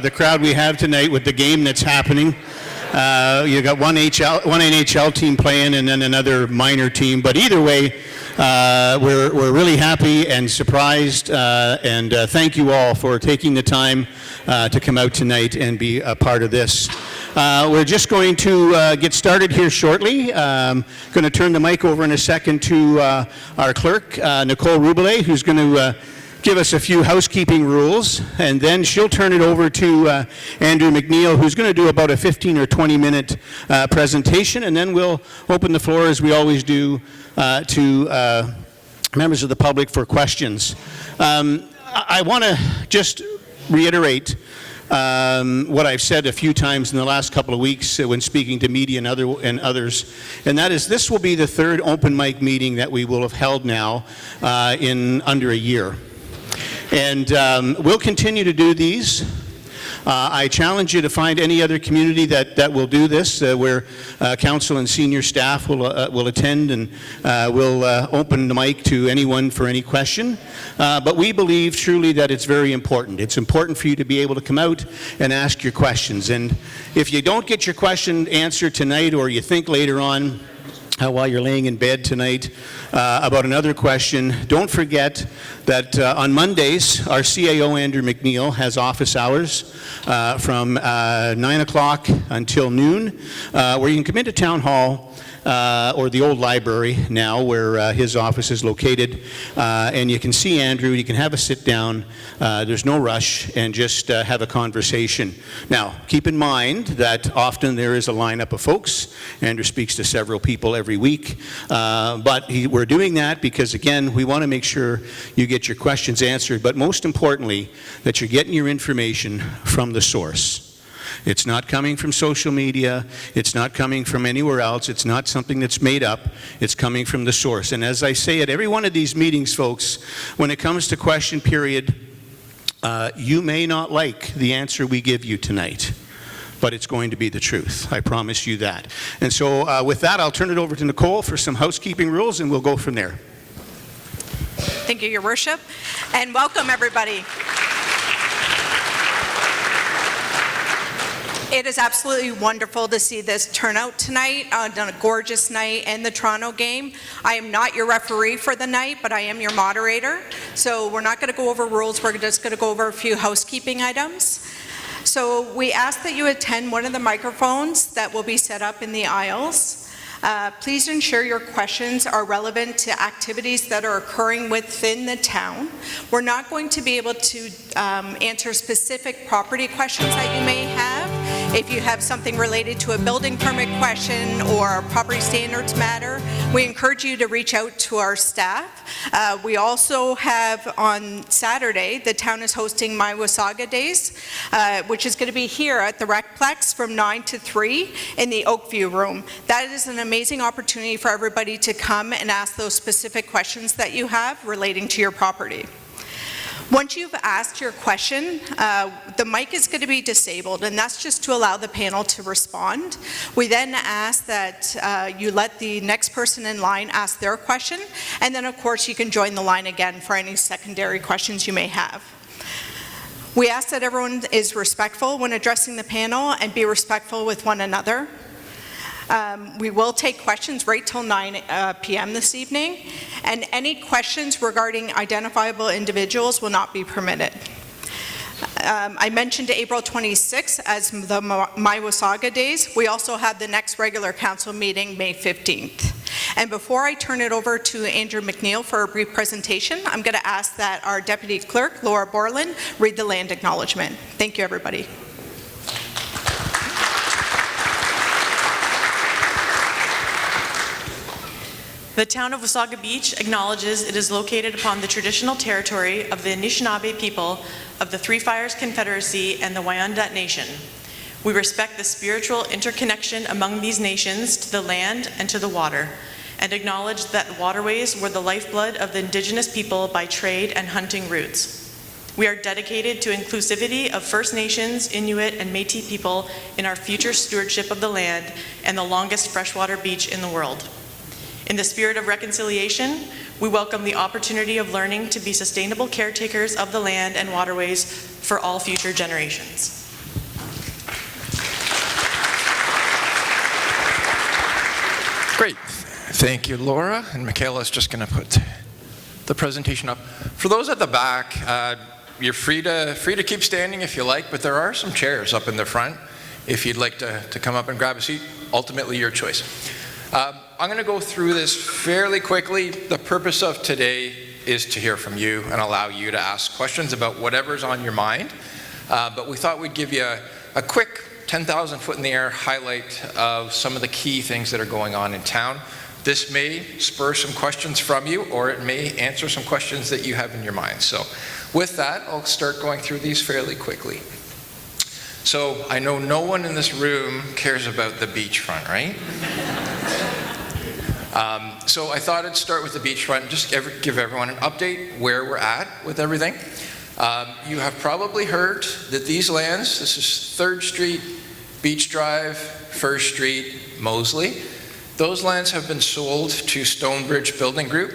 The crowd we have tonight with the game that's happening. You got one NHL team playing and then another minor team. But either way, we're really happy and surprised. And thank you all for taking the time to come out tonight and be a part of this. We're just going to get started here shortly. Going to turn the mic over in a second to our clerk, Nicole Rubelet, who's going to give us a few housekeeping rules, and then she'll turn it over to Andrew McNeil, who's going to do about a 15 or 20 minute presentation, and then we'll open the floor, as we always do, to members of the public for questions. I want to just reiterate what I've said a few times in the last couple of weeks when speaking to media and others, and that is this will be the third open mic meeting that we will have held now in under a year. And we'll continue to do these. I challenge you to find any other community that will do this, where council and senior staff will attend and will open the mic to anyone for any question. But we believe truly that it's very important. It's important for you to be able to come out and ask your questions. And if you don't get your question answered tonight, or you think later on, while you're laying in bed tonight about another question, don't forget that on Mondays, our CAO, Andrew McNeil, has office hours from 9 o'clock until noon, where you can come into Town Hall or the old library now, where his office is located, and you can see Andrew, you can have a sit down, there's no rush, and just have a conversation. Now, keep in mind that often there is a lineup of folks. Andrew speaks to several people every week, but we're doing that because, again, we want to make sure you get your questions answered, but most importantly, that you're getting your information from the source. It's not coming from social media. It's not coming from anywhere else. It's not something that's made up. It's coming from the source. And as I say at every one of these meetings, folks, when it comes to question period, you may not like the answer we give you tonight, but it's going to be the truth. I promise you that. And so with that, I'll turn it over to Nicole for some housekeeping rules, and we'll go from there. Thank you, Your Worship, and welcome everybody. It is absolutely wonderful to see this turnout tonight on a gorgeous night in the Toronto game. I am not your referee for the night, but I am your moderator. So we're not going to go over rules, we're just going to go over a few housekeeping items. So we ask that you attend one of the microphones that will be set up in the aisles. Please ensure your questions are relevant to activities that are occurring within the town. We're not going to be able to answer specific property questions that you may have. If you have something related to a building permit question or a property standards matter, we encourage you to reach out to our staff. We also have on Saturday, the town is hosting My Wasaga Days, which is going to be here at the Recplex from 9 to 3 in the Oakview room. That is an amazing opportunity for everybody to come and ask those specific questions that you have relating to your property. Once you've asked your question, the mic is going to be disabled, and that's just to allow the panel to respond. We then ask that you let the next person in line ask their question, and then of course you can join the line again for any secondary questions you may have. We ask that everyone is respectful when addressing the panel and be respectful with one another. We will take questions right till 9 p.m. this evening, and any questions regarding identifiable individuals will not be permitted. I mentioned April 26th as the My Wasaga Days. We also have the next regular council meeting May 15th. And before I turn it over to Andrew McNeil for a brief presentation, I'm going to ask that our Deputy Clerk, Laura Borland, read the land acknowledgement. Thank you, everybody. The town of Wasaga Beach acknowledges it is located upon the traditional territory of the Anishinaabe people of the Three Fires Confederacy and the Wyandot Nation. We respect the spiritual interconnection among these nations to the land and to the water, and acknowledge that waterways were the lifeblood of the Indigenous people by trade and hunting routes. We are dedicated to inclusivity of First Nations, Inuit, and Métis people in our future stewardship of the land and the longest freshwater beach in the world. In the spirit of reconciliation, we welcome the opportunity of learning to be sustainable caretakers of the land and waterways for all future generations. Great. Thank you, Laura. And Michaela's just going to put the presentation up. For those at the back, you're free to keep standing if you like, but there are some chairs up in the front if you'd like to come up and grab a seat. Ultimately, your choice. I'm going to go through this fairly quickly. The purpose of today is to hear from you and allow you to ask questions about whatever's on your mind. But we thought we'd give you a quick 10,000 foot in the air highlight of some of the key things that are going on in town. This may spur some questions from you, or it may answer some questions that you have in your mind. So with that, I'll start going through these fairly quickly. So I know no one in this room cares about the beachfront, right? So I thought I'd start with the beachfront, just give everyone an update where we're at with everything. You have probably heard that these lands, this is 3rd Street, Beach Drive, 1st Street, Moseley. Those lands have been sold to Stonebridge Building Group.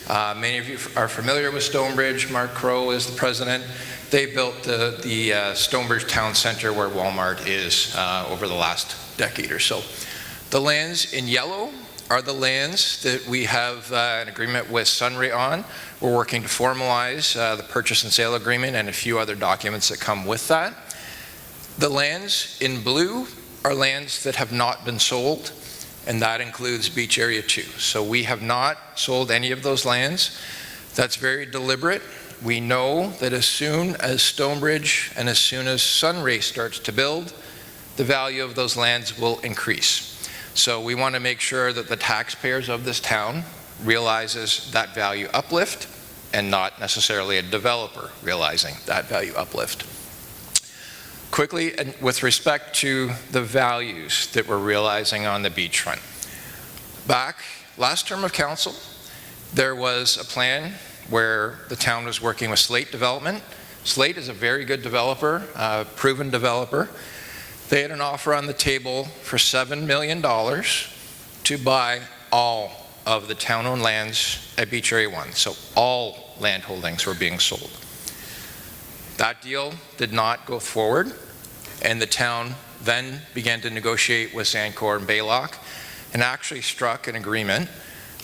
Many of you are familiar with Stonebridge. Mark Crow is the president. They built the Stonebridge Town Center where Walmart is over the last decade or so. The lands in yellow are the lands that we have an agreement with Sunray on. We're working to formalize the purchase and sale agreement and a few other documents that come with that. The lands in blue are lands that have not been sold, and that includes Beach Area 2. So we have not sold any of those lands. That's very deliberate. We know that as soon as Stonebridge and as soon as Sunray starts to build, the value of those lands will increase. So we want to make sure that the taxpayers of this town realizes that value uplift and not necessarily a developer realizing that value uplift. Quickly, with respect to the values that we're realizing on the beachfront. Back last term of council, there was a plan where the town was working with Slate Development. Slate is a very good developer, proven developer. They had an offer on the table for $7 million to buy all of the town-owned lands at Beach Area 1. So all land holdings were being sold. That deal did not go forward, and the town then began to negotiate with Sancor and Baylock and actually struck an agreement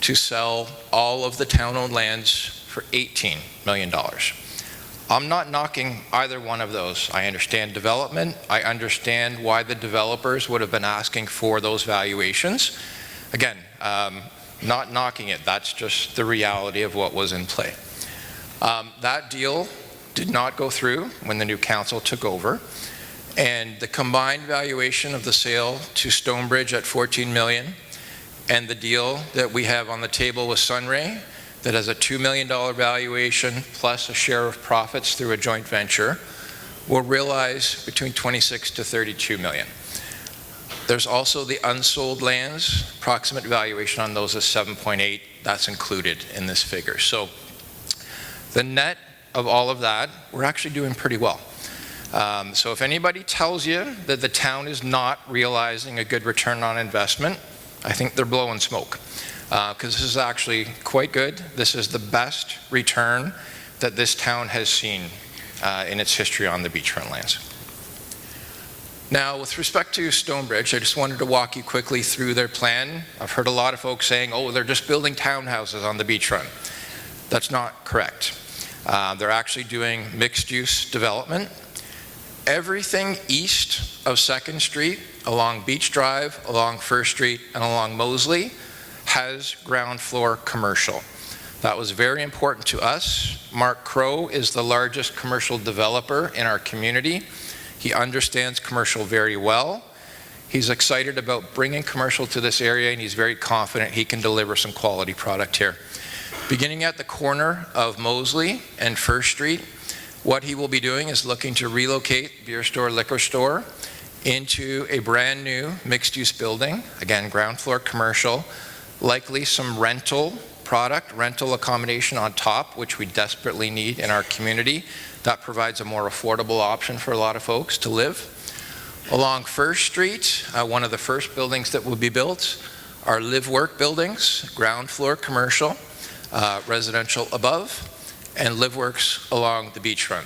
to sell all of the town-owned lands for $18 million. I'm not knocking either one of those. I understand development. I understand why the developers would have been asking for those valuations. Again, not knocking it. That's just the reality of what was in play. That deal did not go through when the new council took over, and the combined valuation of the sale to Stonebridge at $14 million and the deal that we have on the table with Sunray that has a $2 million valuation plus a share of profits through a joint venture will realize between 26 to 32 million. There's also the unsold lands. Approximate valuation on those is 7.8. That's included in this figure. So the net of all of that, we're actually doing pretty well. So if anybody tells you that the town is not realizing a good return on investment, I think they're blowing smoke. Because this is actually quite good. This is the best return that this town has seen in its history on the beachfront lands. Now, with respect to Stonebridge, I just wanted to walk you quickly through their plan. I've heard a lot of folks saying, oh, they're just building townhouses on the beachfront. That's not correct. They're actually doing mixed-use development. Everything east of 2nd Street, along Beach Drive, along 1st Street, and along Moseley has ground floor commercial. That was very important to us. Mark Crow is the largest commercial developer in our community. He understands commercial very well. He's excited about bringing commercial to this area, and he's very confident he can deliver some quality product here. Beginning at the corner of Moseley and 1st Street, what he will be doing is looking to relocate beer store, liquor store into a brand new mixed-use building. Again, ground floor commercial, likely some rental product, rental accommodation on top, which we desperately need in our community. That provides a more affordable option for a lot of folks to live. Along 1st Street, one of the first buildings that will be built are live-work buildings, ground floor commercial, residential above, and live-works along the beachfront.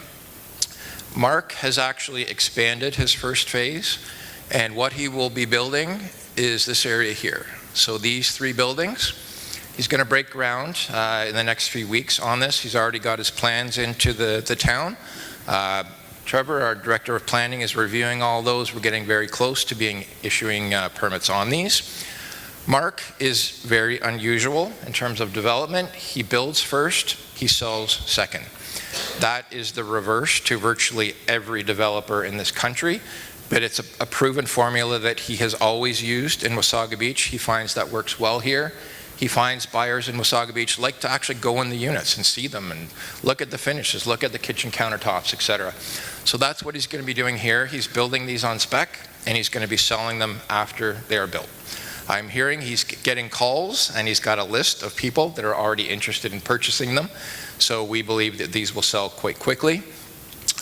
Mark has actually expanded his first phase, and what he will be building is this area here. So these 3 buildings, he's going to break ground in the next few weeks on this. He's already got his plans into the town. Trevor, our Director of Planning, is reviewing all those. We're getting very close to issuing permits on these. Mark is very unusual in terms of development. He builds first, he sells second. That is the reverse to virtually every developer in this country, but it's a proven formula that he has always used in Wasaga Beach. He finds that works well here. He finds buyers in Wasaga Beach like to actually go in the units and see them and look at the finishes, look at the kitchen countertops, etc. So that's what he's going to be doing here. He's building these on spec, and he's going to be selling them after they are built. I'm hearing he's getting calls, and he's got a list of people that are already interested in purchasing them. So we believe that these will sell quite quickly.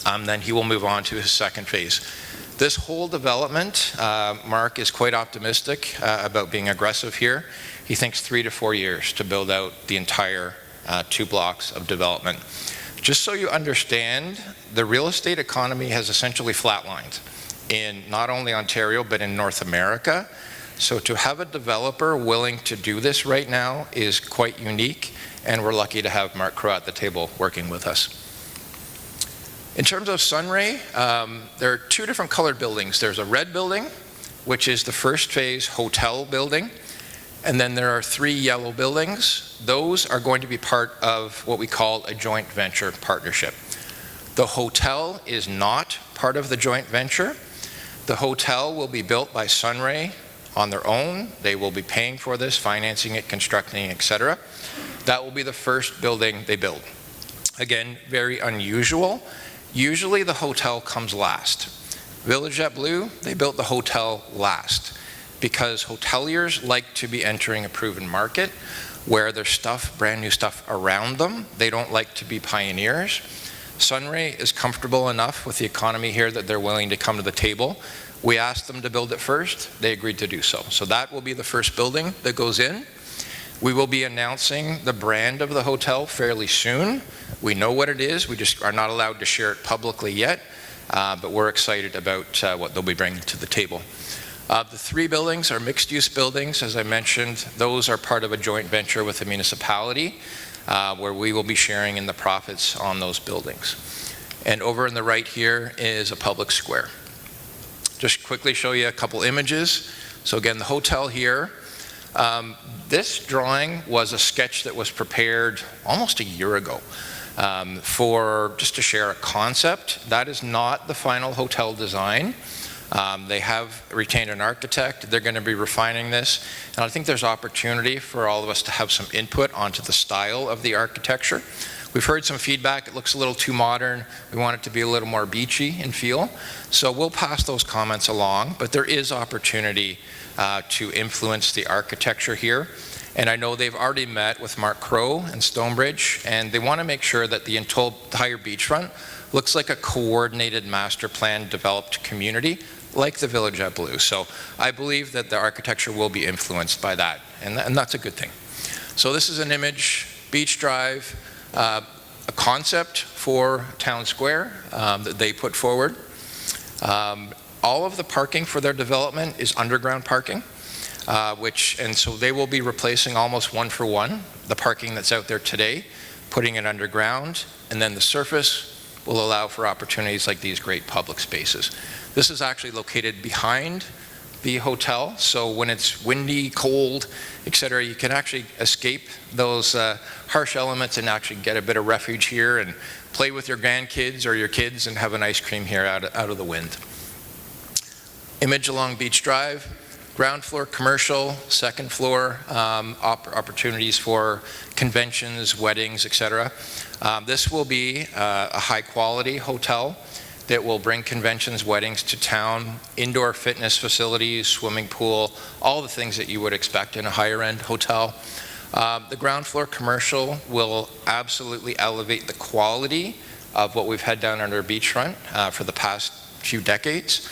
Then he will move on to his second phase. This whole development, Mark is quite optimistic about being aggressive here. He thinks 3 to 4 years to build out the entire 2 blocks of development. Just so you understand, the real estate economy has essentially flatlined in not only Ontario, but in North America. So to have a developer willing to do this right now is quite unique, and we're lucky to have Mark Crow at the table working with us. In terms of Sunray, there are 2 different colored buildings. There's a red building, which is the first phase hotel building, and then there are 3 yellow buildings. Those are going to be part of what we call a joint venture partnership. The hotel is not part of the joint venture. The hotel will be built by Sunray on their own. They will be paying for this, financing it, constructing, etc. That will be the first building they build. Again, very unusual. Usually the hotel comes last. Village at Blue, they built the hotel last because hoteliers like to be entering a proven market where there's stuff, brand new stuff around them. They don't like to be pioneers. Sunray is comfortable enough with the economy here that they're willing to come to the table. We asked them to build it first. They agreed to do so. So that will be the first building that goes in. We will be announcing the brand of the hotel fairly soon. We know what it is. We just are not allowed to share it publicly yet, but we're excited about what they'll be bringing to the table. The 3 buildings are mixed-use buildings. As I mentioned, those are part of a joint venture with the municipality where we will be sharing in the profits on those buildings. And over on the right here is a public square. Just quickly show you a couple images. So again, the hotel here. This drawing was a sketch that was prepared almost a year ago just to share a concept. That is not the final hotel design. They have retained an architect. They're going to be refining this. And I think there's opportunity for all of us to have some input onto the style of the architecture. We've heard some feedback. It looks a little too modern. We want it to be a little more beachy in feel. So we'll pass those comments along, but there is opportunity to influence the architecture here. And I know they've already met with Mark Crow and Stonebridge, and they want to make sure that the entire beachfront looks like a coordinated master plan developed community like the Village at Blue. So I believe that the architecture will be influenced by that, and that's a good thing. So this is an image, Beach Drive, a concept for Town Square that they put forward. All of the parking for their development is underground parking, and so they will be replacing almost 1-for-1 the parking that's out there today, putting it underground, and then the surface will allow for opportunities like these great public spaces. This is actually located behind the hotel, so when it's windy, cold, etc., you can actually escape those harsh elements and actually get a bit of refuge here and play with your grandkids or your kids and have an ice cream here out of the wind. Image along Beach Drive, ground floor commercial, second floor opportunities for conventions, weddings, etc. This will be a high quality hotel that will bring conventions, weddings to town, indoor fitness facilities, swimming pool, all the things that you would expect in a higher end hotel. The ground floor commercial will absolutely elevate the quality of what we've had down under Beachfront for the past few decades.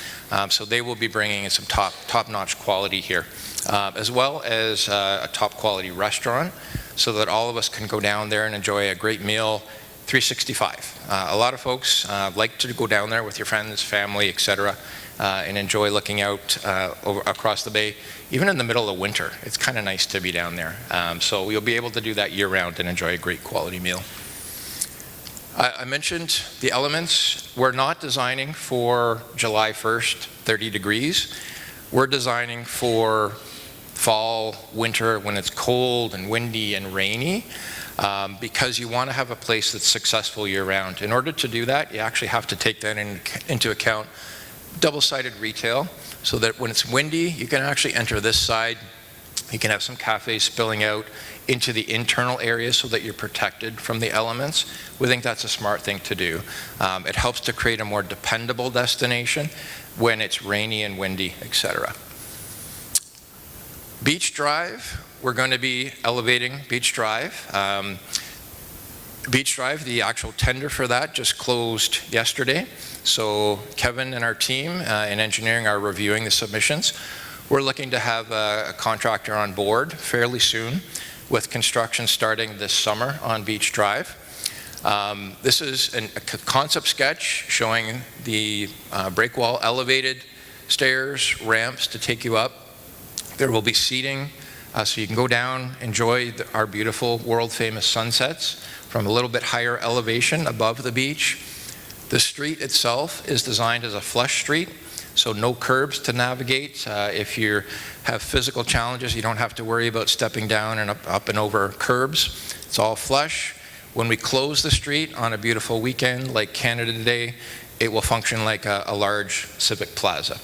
So they will be bringing in some top-notch quality here, as well as a top quality restaurant so that all of us can go down there and enjoy a great meal 365. A lot of folks like to go down there with your friends, family, etc. and enjoy looking out across the bay, even in the middle of winter. It's kind of nice to be down there. So you'll be able to do that year-round and enjoy a great quality meal. I mentioned the elements. We're not designing for July 1st, 30 degrees. We're designing for fall, winter, when it's cold and windy and rainy, because you want to have a place that's successful year-round. In order to do that, you actually have to take that into account. Double-sided retail, so that when it's windy, you can actually enter this side. You can have some cafes spilling out into the internal area so that you're protected from the elements. We think that's a smart thing to do. It helps to create a more dependable destination when it's rainy and windy, etc. Beach Drive, we're going to be elevating Beach Drive. Beach Drive, the actual tender for that just closed yesterday. So Kevin and our team in engineering are reviewing the submissions. We're looking to have a contractor on board fairly soon, with construction starting this summer on Beach Drive. This is a concept sketch showing the break wall elevated stairs, ramps to take you up. There will be seating, so you can go down, enjoy our beautiful world-famous sunsets from a little bit higher elevation above the beach. The street itself is designed as a flush street, so no curbs to navigate. If you have physical challenges, you don't have to worry about stepping down and up and over curbs. It's all flush. When we close the street on a beautiful weekend like Canada Day, it will function like a large civic plaza.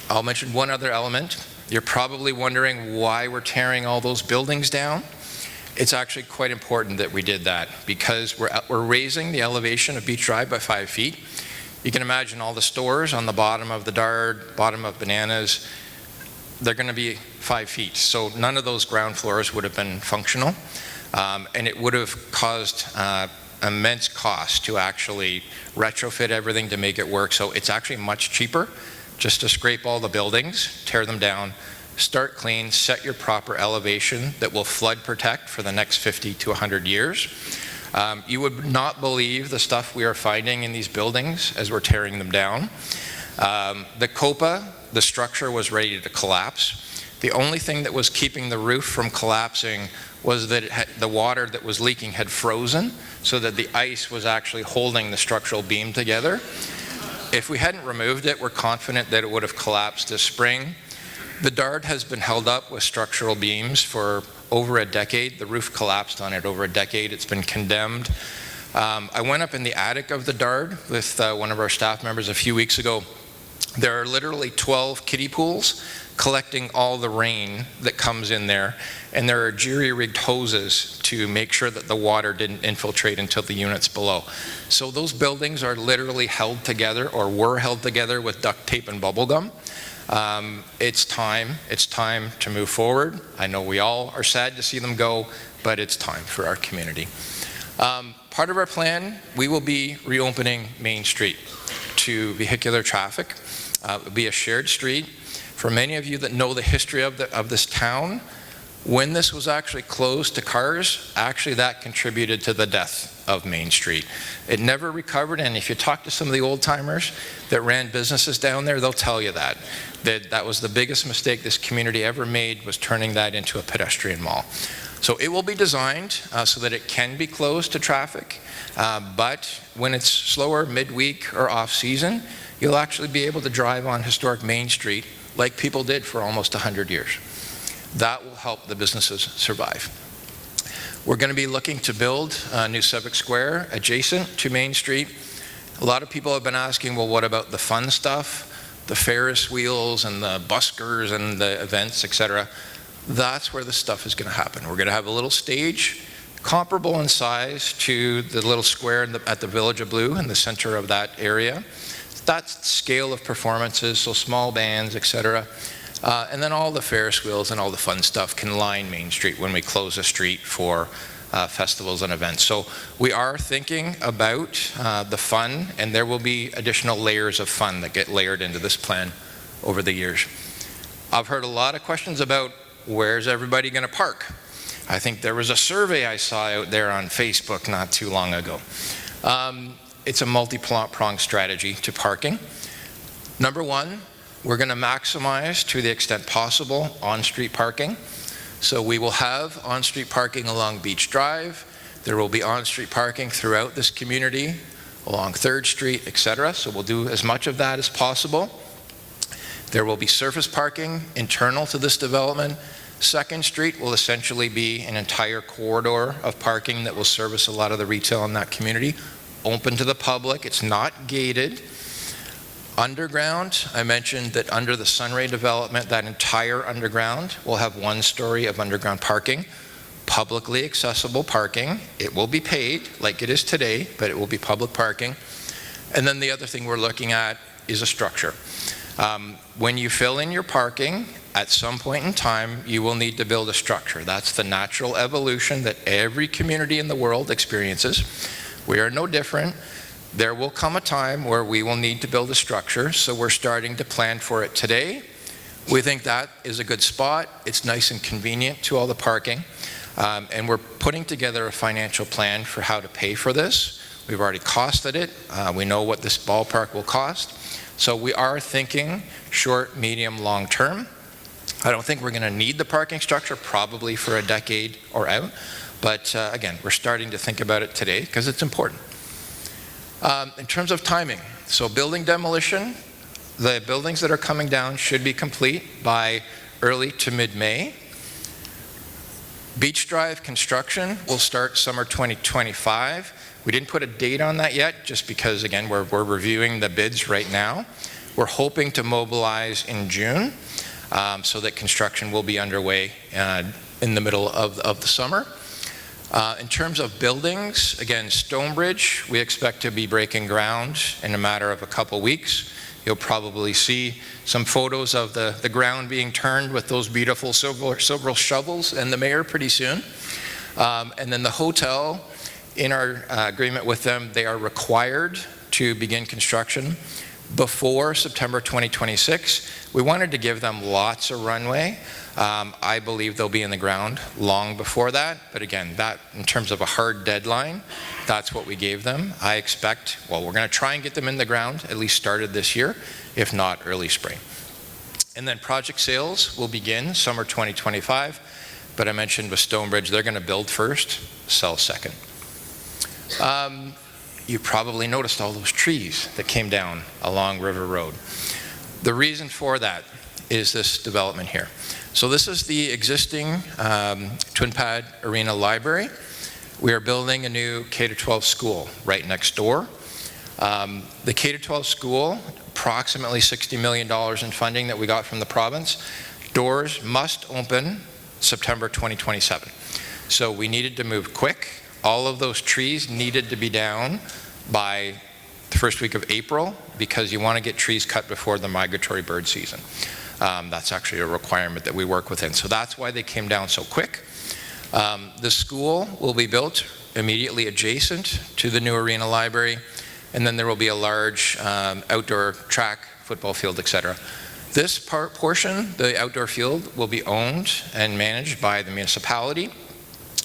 I'll mention one other element. You're probably wondering why we're tearing all those buildings down. It's actually quite important that we did that, because we're raising the elevation of Beach Drive by 5 feet. You can imagine all the stores on the bottom of the Dard, bottom of Bananas, they're going to be 5 feet. So none of those ground floors would have been functional, and it would have caused immense cost to actually retrofit everything to make it work. So it's actually much cheaper just to scrape all the buildings, tear them down, start clean, set your proper elevation that will flood protect for the next 50 to 100 years. You would not believe the stuff we are finding in these buildings as we're tearing them down. The Copa, the structure was ready to collapse. The only thing that was keeping the roof from collapsing was that the water that was leaking had frozen, so that the ice was actually holding the structural beam together. If we hadn't removed it, we're confident that it would have collapsed this spring. The Dard has been held up with structural beams for over a decade. The roof collapsed on it over a decade. It's been condemned. I went up in the attic of the Dard with one of our staff members a few weeks ago. There are literally 12 kiddie pools collecting all the rain that comes in there, and there are jury-rigged hoses to make sure that the water didn't infiltrate into the units below. So those buildings are literally held together, or were held together, with duct tape and bubble gum. It's time to move forward. I know we all are sad to see them go, but it's time for our community. Part of our plan, we will be reopening Main Street to vehicular traffic. It will be a shared street. For many of you that know the history of this town, when this was actually closed to cars, actually that contributed to the death of Main Street. It never recovered, and if you talk to some of the old timers that ran businesses down there, they'll tell you that was the biggest mistake this community ever made, was turning that into a pedestrian mall. So it will be designed so that it can be closed to traffic, but when it's slower, midweek or off-season, you'll actually be able to drive on historic Main Street like people did for almost 100 years. That will help the businesses survive. We're going to be looking to build a new Civic Square adjacent to Main Street. A lot of people have been asking, well, what about the fun stuff? The Ferris wheels and the buskers and the events, etc. That's where the stuff is going to happen. We're going to have a little stage comparable in size to the little square at the Village of Blue in the center of that area. That's the scale of performances, so small bands, etc. And then all the Ferris wheels and all the fun stuff can line Main Street when we close the street for festivals and events. So we are thinking about the fun, and there will be additional layers of fun that get layered into this plan over the years. I've heard a lot of questions about where's everybody going to park. I think there was a survey I saw out there on Facebook not too long ago. it's a multi-pronged strategy to parking. Number one, we're going to maximize, to the extent possible, on-street parking. So we will have on-street parking along Beach Drive. There will be on-street parking throughout this community, along 3rd Street, etc. So we'll do as much of that as possible. There will be surface parking internal to this development. 2nd Street will essentially be an entire corridor of parking that will service a lot of the retail in that community, open to the public. It's not gated. Underground, I mentioned that under the Sunray development, that entire underground will have 1 story of underground parking, publicly accessible parking. It will be paid like it is today, but it will be public parking. And then the other thing we're looking at is a structure. When you fill in your parking, at some point in time, you will need to build a structure. That's the natural evolution that every community in the world experiences. We are no different. There will come a time where we will need to build a structure, so we're starting to plan for it today. We think that is a good spot. It's nice and convenient to all the parking. And we're putting together a financial plan for how to pay for this. We've already costed it. We know what this ballpark will cost. So we are thinking short, medium, long term. I don't think we're going to need the parking structure probably for a decade or out. But again, we're starting to think about it today because it's important. In terms of timing, so building demolition, the buildings that are coming down should be complete by early to mid-May. Beach Drive construction will start summer 2025. We didn't put a date on that yet, just because, again, we're reviewing the bids right now. We're hoping to mobilize in June so that construction will be underway in the middle of the summer. In terms of buildings, again, Stonebridge, we expect to be breaking ground in a matter of a couple weeks. You'll probably see some photos of the ground being turned with those beautiful silver shovels and the mayor pretty soon. And then the hotel, in our agreement with them, they are required to begin construction before September 2026. We wanted to give them lots of runway. I believe they'll be in the ground long before that, but again, that in terms of a hard deadline, that's what we gave them. I expect, well, we're going to try and get them in the ground, at least started this year, if not early spring. And then project sales will begin summer 2025, but I mentioned with Stonebridge, they're going to build first, sell second. You probably noticed all those trees that came down along River Road. The reason for that is this development here. So this is the existing Twin Pad Arena Library. We are building a new K-12 school right next door. The K-12 school, approximately $60 million in funding that we got from the province. Doors must open September 2027. So we needed to move quick. All of those trees needed to be down by the first week of April because you want to get trees cut before the migratory bird season. That's actually a requirement that we work within. So that's why they came down so quick. The school will be built immediately adjacent to the new arena library, and then there will be a large outdoor track, football field, etc. This portion, the outdoor field, will be owned and managed by the municipality,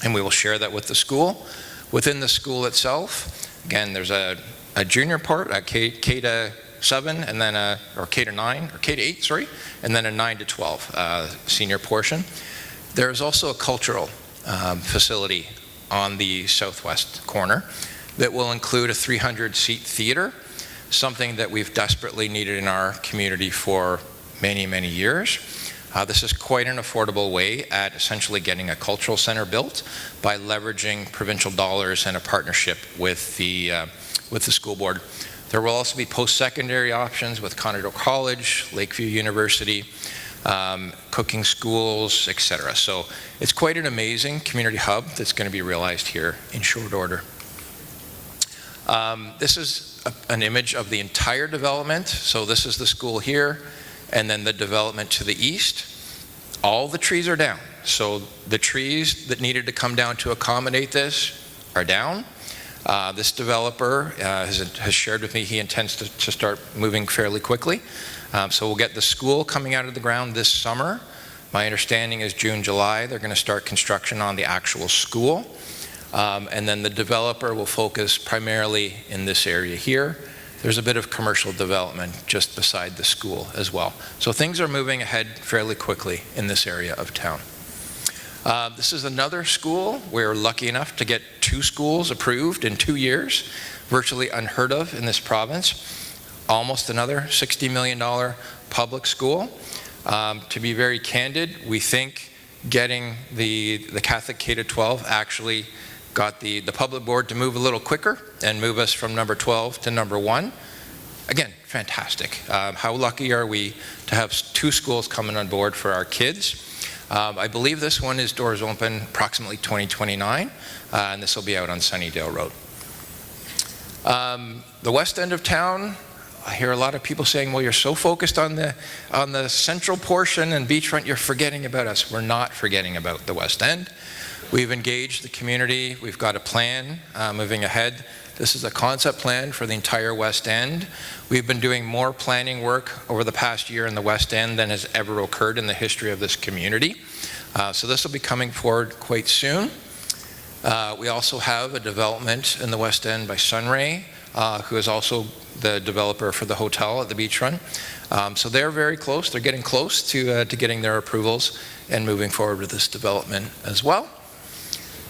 and we will share that with the school. Within the school itself, again, there's a junior part, a K-7, and then or K-9, or K-8, sorry, and then a 9 to 12 senior portion. There is also a cultural facility on the southwest corner that will include a 300-seat theater, something that we've desperately needed in our community for many, many years. This is quite an affordable way at essentially getting a cultural center built by leveraging provincial dollars and a partnership with the school board. There will also be post-secondary options with Conedo College, Lakeview University, cooking schools, etc. So it's quite an amazing community hub that's going to be realized here in short order. This is an image of the entire development. So this is the school here, and then the development to the east. All the trees are down. So the trees that needed to come down to accommodate this are down. This developer has shared with me he intends to start moving fairly quickly. So we'll get the school coming out of the ground this summer. My understanding is June, July, they're going to start construction on the actual school. and then the developer will focus primarily in this area here. There's a bit of commercial development just beside the school as well. So things are moving ahead fairly quickly in this area of town. This is another school. We're lucky enough to get 2 schools approved in 2 years, virtually unheard of in this province. Almost another $60 million public school. To be very candid, we think getting the Catholic K-12 actually got the public board to move a little quicker and move us from number 12 to number 1. Again, fantastic. How lucky are we to have 2 schools coming on board for our kids? I believe this one is doors open approximately 2029, and this will be out on Sunnydale Road. The west end of town, I hear a lot of people saying, well, you're so focused on the central portion and beachfront, you're forgetting about us. We're not forgetting about the west end. We've engaged the community. We've got a plan moving ahead. This is a concept plan for the entire west end. We've been doing more planning work over the past year in the west end than has ever occurred in the history of this community. So this will be coming forward quite soon. We also have a development in the west end by Sunray, who is also the developer for the hotel at the beachfront. So they're very close. They're getting close to getting their approvals and moving forward with this development as well.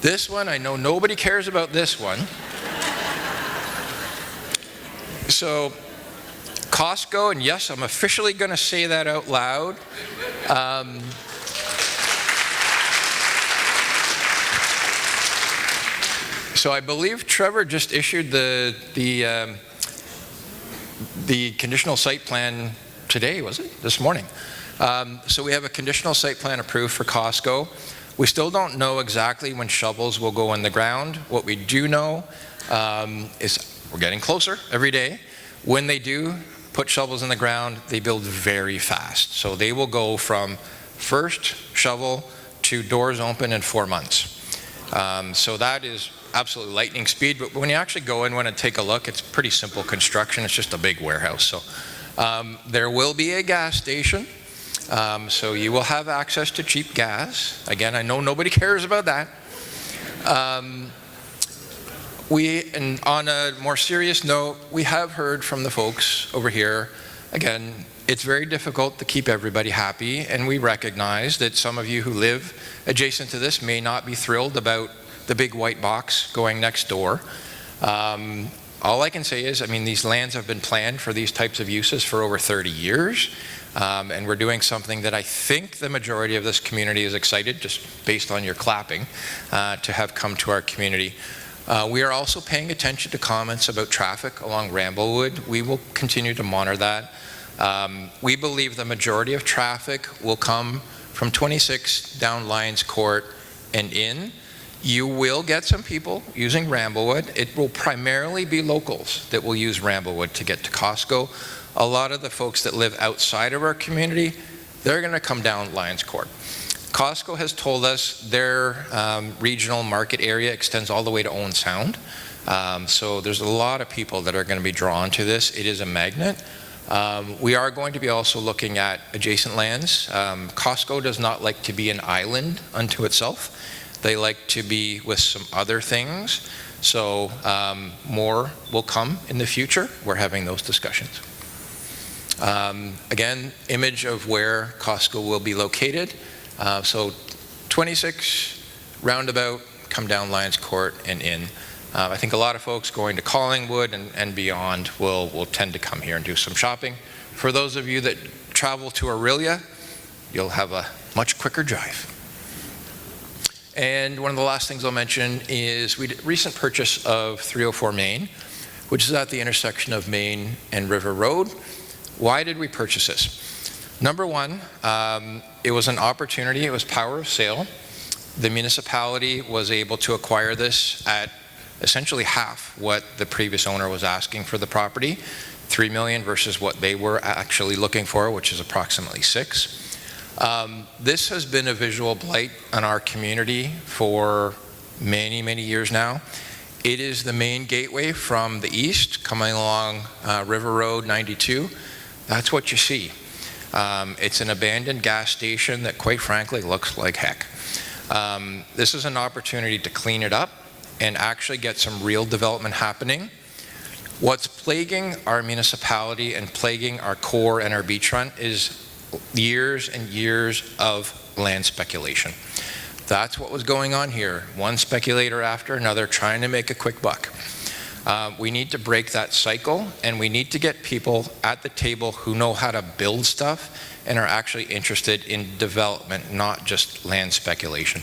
This one, I know nobody cares about this one. So Costco, and yes, I'm officially going to say that out loud. So I believe Trevor just issued the conditional site plan today, was it? This morning. So we have a conditional site plan approved for Costco. We still don't know exactly when shovels will go in the ground. What we do know is we're getting closer every day. When they do put shovels in the ground, they build very fast. So they will go from first shovel to doors open in 4 months. So that is absolutely lightning speed, but when you actually go in and take a look, it's pretty simple construction. It's just a big warehouse. So there will be a gas station. So you will have access to cheap gas. Again, I know nobody cares about that. And on a more serious note, we have heard from the folks over here. Again, it's very difficult to keep everybody happy, and we recognize that some of you who live adjacent to this may not be thrilled about the big white box going next door. All I can say is, I mean, these lands have been planned for these types of uses for over 30 years. And we're doing something that I think the majority of this community is excited, just based on your clapping, to have come to our community. We are also paying attention to comments about traffic along Ramblewood. We will continue to monitor that. We believe the majority of traffic will come from 26 down Lions Court and in. You will get some people using Ramblewood. It will primarily be locals that will use Ramblewood to get to Costco. A lot of the folks that live outside of our community, they're going to come down Lions Court. Costco has told us their regional market area extends all the way to Owen Sound. So there's a lot of people that are going to be drawn to this. It is a magnet. We are going to be also looking at adjacent lands. Costco does not like to be an island unto itself. They like to be with some other things. So more will come in the future. We're having those discussions. Again, image of where Costco will be located. So 26 roundabout, come down Lions Court and in. I think a lot of folks going to Collingwood and beyond will tend to come here and do some shopping. For those of you that travel to Orillia, you'll have a much quicker drive. And one of the last things I'll mention is we did a recent purchase of 304 Main, which is at the intersection of Main and River Road. Why did we purchase this? Number one, it was an opportunity. It was power of sale. The municipality was able to acquire this at essentially half what the previous owner was asking for the property, $3 million versus what they were actually looking for, which is approximately $6 million. This has been a visual blight on our community for many, many years now. It is the main gateway from the east coming along River Road 92. That's what you see. It's an abandoned gas station that quite frankly looks like heck. This is an opportunity to clean it up and actually get some real development happening. What's plaguing our municipality and plaguing our core and our beachfront is years and years of land speculation. That's what was going on here. One speculator after another trying to make a quick buck. We need to break that cycle, and we need to get people at the table who know how to build stuff and are actually interested in development, not just land speculation.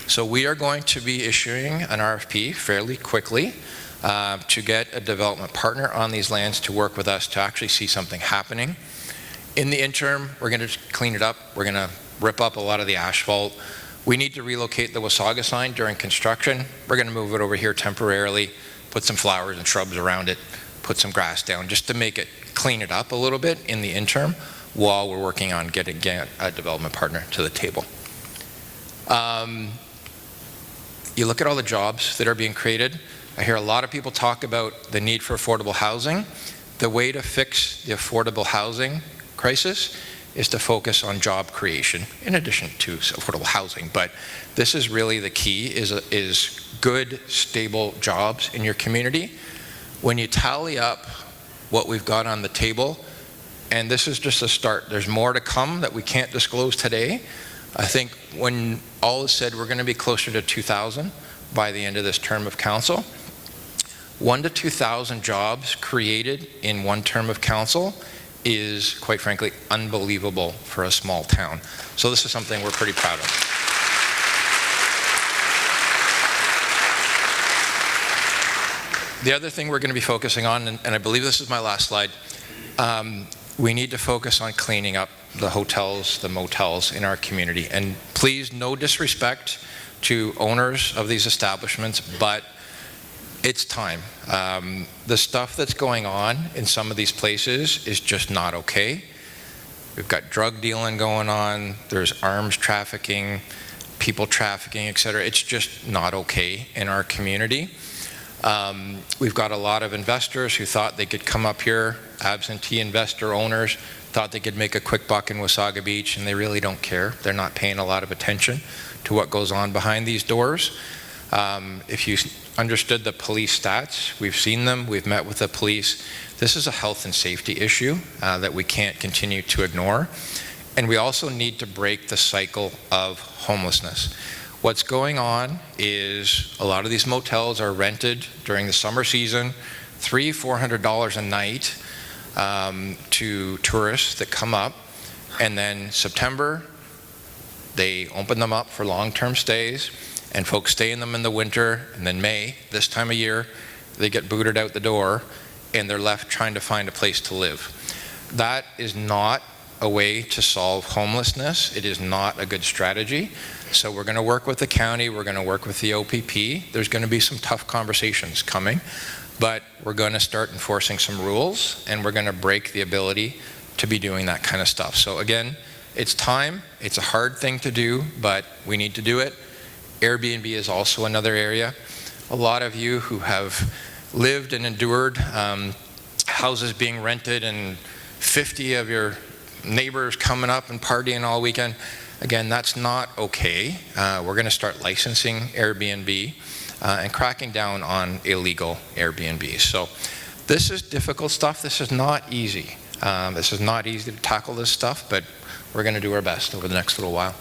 So we are going to be issuing an RFP fairly quickly to get a development partner on these lands to work with us to actually see something happening. In the interim, we're going to clean it up. We're going to rip up a lot of the asphalt. We need to relocate the Wasaga sign during construction. We're going to move it over here temporarily, put some flowers and shrubs around it, put some grass down, just to make it, clean it up a little bit in the interim while we're working on getting a development partner to the table. You look at all the jobs that are being created. I hear a lot of people talk about the need for affordable housing. The way to fix the affordable housing crisis is to focus on job creation in addition to affordable housing. But this is really the key, is good, stable jobs in your community. When you tally up what we've got on the table, and this is just a start, there's more to come that we can't disclose today. I think when all is said, we're going to be closer to 2,000 by the end of this term of council. 1,000 to 2,000 jobs created in one term of council is, quite frankly, unbelievable for a small town. So this is something we're pretty proud of. The other thing we're going to be focusing on, and I believe this is my last slide, we need to focus on cleaning up the hotels, the motels in our community. And please, no disrespect to owners of these establishments, but it's time. The stuff that's going on in some of these places is just not okay. We've got drug dealing going on, there's arms trafficking, people trafficking, etc. It's just not okay in our community. We've got a lot of investors who thought they could come up here, absentee investor owners, thought they could make a quick buck in Wasaga Beach, and they really don't care. They're not paying a lot of attention to what goes on behind these doors. If you understood the police stats, we've seen them, we've met with the police. This is a health and safety issue that we can't continue to ignore. And we also need to break the cycle of homelessness. What's going on is a lot of these motels are rented during the summer season, $300–400 a night to tourists that come up, and then September they open them up for long-term stays, and folks stay in them in the winter, and then May, this time of year, they get booted out the door and they're left trying to find a place to live. That is not a way to solve homelessness. It is not a good strategy. So we're going to work with the county, we're going to work with the OPP. There's going to be some tough conversations coming, but we're going to start enforcing some rules, and we're going to break the ability to be doing that kind of stuff. So again, it's time. It's a hard thing to do, but we need to do it. Airbnb is also another area. A lot of you who have lived and endured houses being rented and 50 of your neighbors coming up and partying all weekend, again, that's not okay. We're going to start licensing Airbnb and cracking down on illegal Airbnb. So this is difficult stuff. This is not easy. This is not easy to tackle this stuff, but we're going to do our best over the next little while.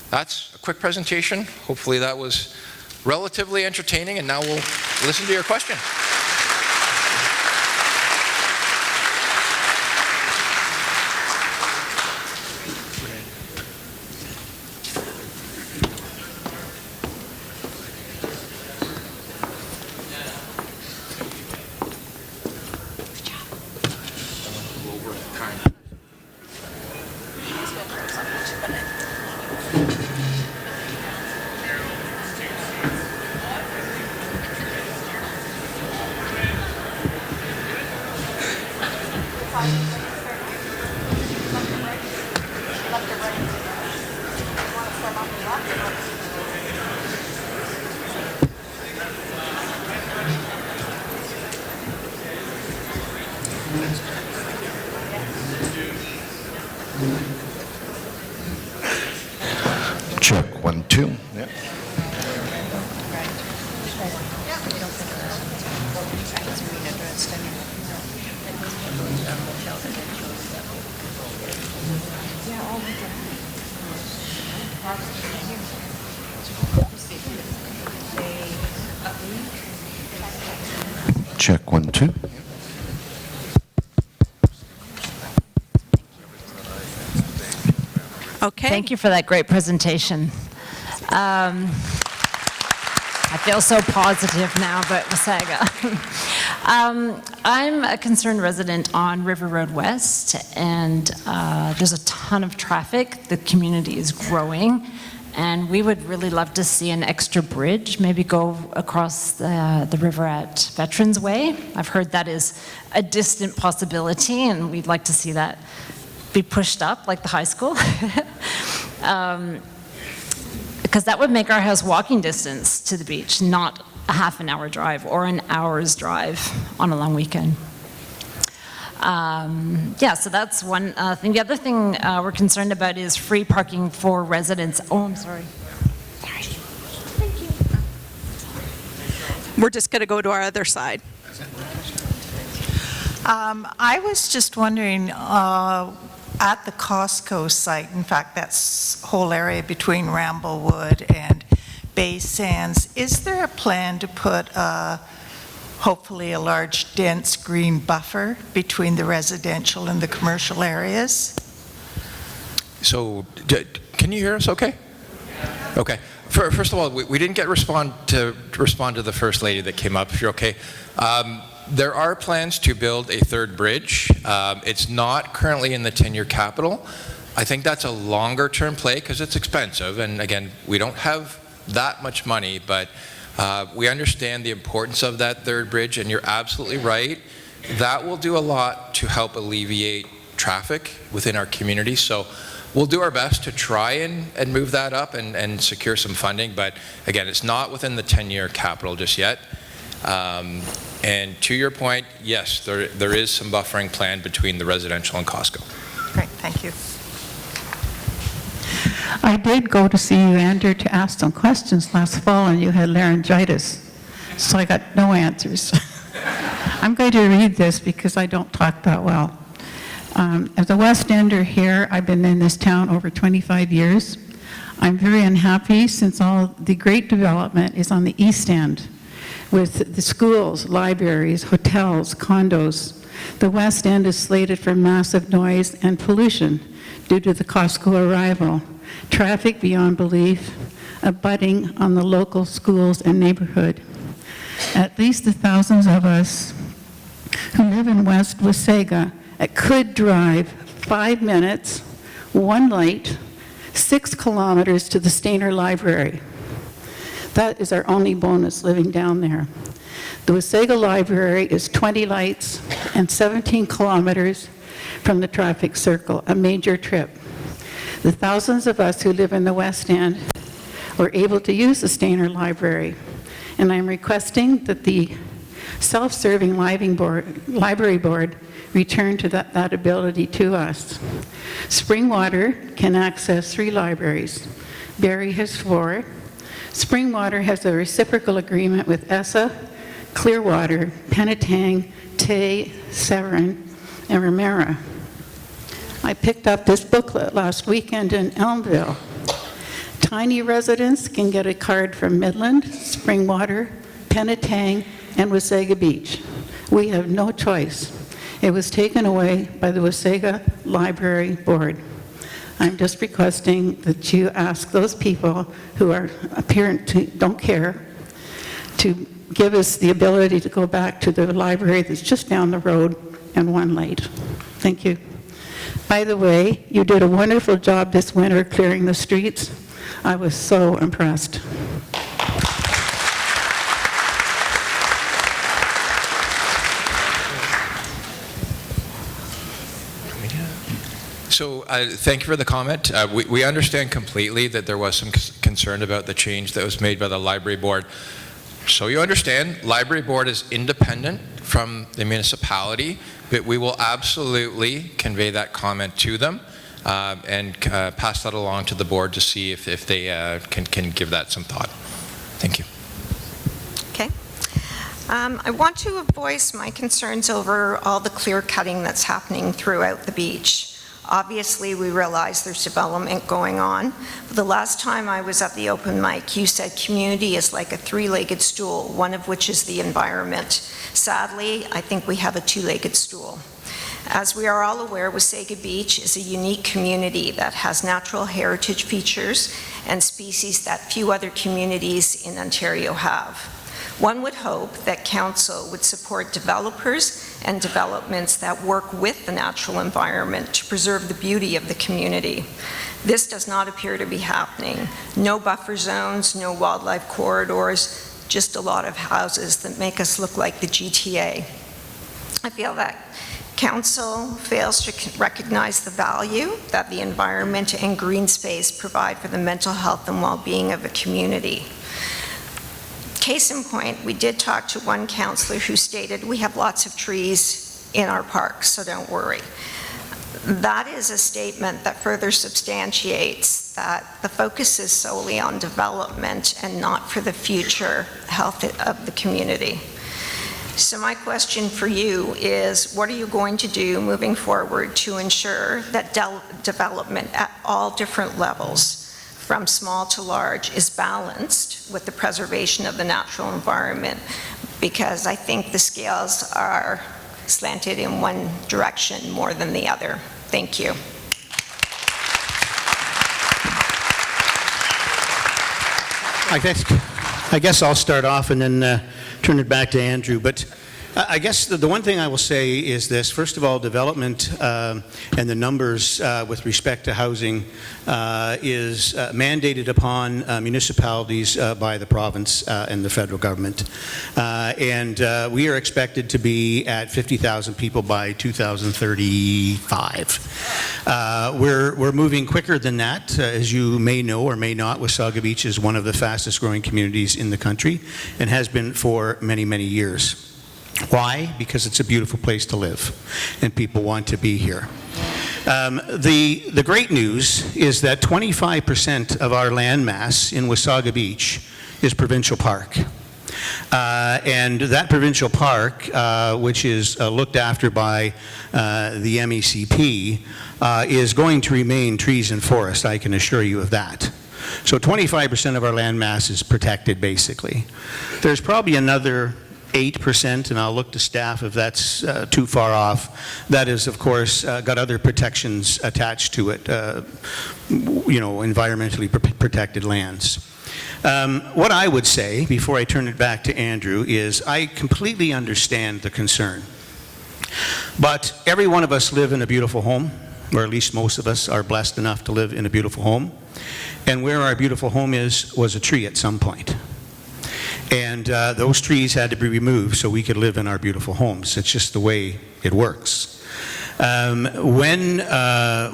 That's a quick presentation. Hopefully that was relatively entertaining, and now we'll listen to your questions. Check, 1, 2. Yeah. Check 1, 2. Okay. Thank you for that great presentation. I feel so positive now about Wasaga. I'm a concerned resident on River Road West, and there's a ton of traffic. The community is growing, and we would really love to see an extra bridge, maybe go across the river at Veterans Way. I've heard that is a distant possibility, and we'd like to see that be pushed up like the high school. Because that would make our house walking distance to the beach, not a half an hour drive or an hour's drive on a long weekend. Yeah, so that's one thing. The other thing we're concerned about is free parking for residents. Oh, I'm sorry. Sorry. Thank you. We're just going to go to our other side. I was just wondering, at the Costco site, in fact, that whole area between Ramblewood and Bay Sands, is there a plan to put hopefully a large, dense green buffer between the residential and the commercial areas? So, can you hear us okay? Okay. First of all, we didn't get to respond to the First Lady that came up, if you're okay. There are plans to build a third bridge. It's not currently in the 10-year capital. I think that's a longer-term play because it's expensive. And again, we don't have that much money, but we understand the importance of that third bridge, and you're absolutely right. That will do a lot to help alleviate traffic within our community. So we'll do our best to try and move that up and secure some funding. But again, it's not within the 10-year capital just yet. And to your point, yes, there is some buffering planned between the residential and Costco. Great, thank you. I did go to see you, Andrew, to ask some questions last fall, and you had laryngitis, so I got no answers. I'm going to read this because I don't talk that well. As a West Ender here, I've been in this town over 25 years. I'm very unhappy since all the great development is on the East End, with the schools, libraries, hotels, condos. The West End is slated for massive noise and pollution due to the Costco arrival. Traffic beyond belief, abutting on the local schools and neighborhood. At least the thousands of us who live in West Wasaga could drive 5 minutes, one light, 6 kilometers to the Stainer Library. That is our only bonus living down there. The Wasaga Library is 20 lights and 17 kilometers from the traffic circle, a major trip. The thousands of us who live in the West End were able to use the Stainer Library, and I'm requesting that the self-serving library board return to that ability to us. Springwater can access 3 libraries. Barrie has 4. Springwater has a reciprocal agreement with ESSA, Clearwater, Penetang, Tay, Severn, and Ramera. I picked up this booklet last weekend in Elmville. Tiny residents can get a card from Midland, Springwater, Penetang, and Wasaga Beach. We have no choice. It was taken away by the Wasaga Library Board. I'm just requesting that you ask those people who are apparent to don't care to give us the ability to go back to the library that's just down the road and one light. Thank you. By the way, you did a wonderful job this winter clearing the streets. I was so impressed. So thank you for the comment. We understand completely that there was some concern about the change that was made by the library board. So you understand, library board is independent from the municipality, but we will absolutely convey that comment to them and pass that along to the board to see if they can give that some thought. Thank you. Okay. I want to voice my concerns over all the clear cutting that's happening throughout the beach. Obviously, we realize there's development going on. But the last time I was at the open mic, you said community is like a three-legged stool, one of which is the environment. Sadly, I think we have a two-legged stool. As we are all aware, Wasaga Beach is a unique community that has natural heritage features and species that few other communities in Ontario have. One would hope that Council would support developers and developments that work with the natural environment to preserve the beauty of the community. This does not appear to be happening. No buffer zones, no wildlife corridors, just a lot of houses that make us look like the GTA. I feel that Council fails to recognize the value that the environment and green space provide for the mental health and well-being of a community. Case in point, we did talk to one councillor who stated, we have lots of trees in our parks, so don't worry. That is a statement that further substantiates that the focus is solely on development and not for the future health of the community. So my question for you is, what are you going to do moving forward to ensure that development at all different levels, from small to large, is balanced with the preservation of the natural environment? Because I think the scales are slanted in one direction more than the other. Thank you. I guess I'll start off and then turn it back to Andrew. But I guess the one thing I will say is this. First of all, development and the numbers with respect to housing is mandated upon municipalities by the province and the federal government. And we are expected to be at 50,000 people by 2035. We're moving quicker than that. As you may know or may not, Wasaga Beach is one of the fastest growing communities in the country and has been for many, many years. Why? Because it's a beautiful place to live and people want to be here. The great news is that 25% of our land mass in Wasaga Beach is provincial park. And that provincial park, which is looked after by the MECP, is going to remain trees and forest, I can assure you of that. So 25% of our land mass is protected, basically. There's probably another 8%, and I'll look to staff if that's too far off. That is, of course, got other protections attached to it, environmentally protected lands. What I would say, before I turn it back to Andrew, is I completely understand the concern. But every one of us live in a beautiful home, or at least most of us are blessed enough to live in a beautiful home. And where our beautiful home is was a tree at some point. And those trees had to be removed so we could live in our beautiful homes. It's just the way it works. When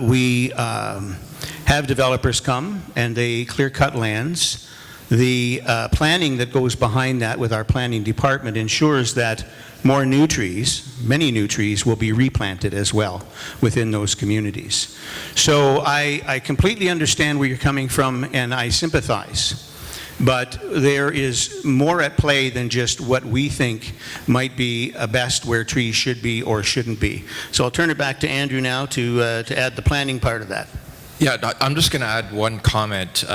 we have developers come and they clear-cut lands, the planning that goes behind that with our planning department ensures that more new trees, many new trees, will be replanted as well within those communities. So I completely understand where you're coming from, and I sympathize. But there is more at play than just what we think might be best where trees should be or shouldn't be. So I'll turn it back to Andrew now to add the planning part of that. Yeah, I'm just going to add one comment.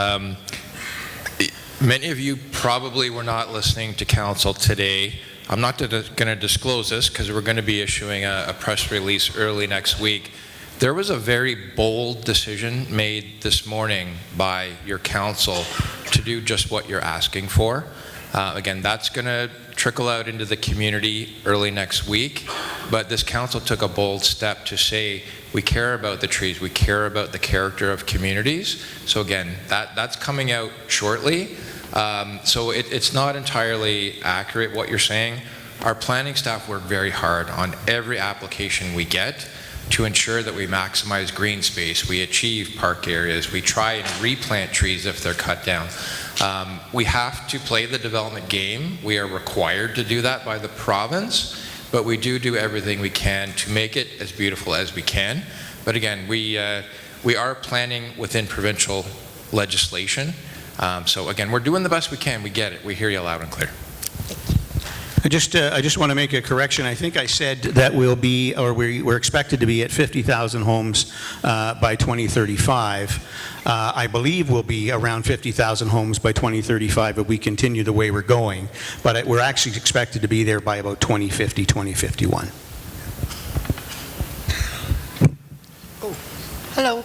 Many of you probably were not listening to council today. I'm not going to disclose this because we're going to be issuing a press release early next week. There was a very bold decision made this morning by your council to do just what you're asking for. Again, that's going to trickle out into the community early next week, but this council took a bold step to say we care about the trees, we care about the character of communities. So again, that's coming out shortly. So it's not entirely accurate what you're saying. Our planning staff work very hard on every application we get to ensure that we maximize green space, we achieve park areas, we try and replant trees if they're cut down. We have to play the development game. We are required to do that by the province, but we do everything we can to make it as beautiful as we can. But again, we are planning within provincial legislation. So again, we're doing the best we can. We get it. We hear you loud and clear. I just want to make a correction. I think I said that we're expected to be at 50,000 homes by 2035. I believe we'll be around 50,000 homes by 2035 if we continue the way we're going. But we're actually expected to be there by about 2050, 2051. Hello.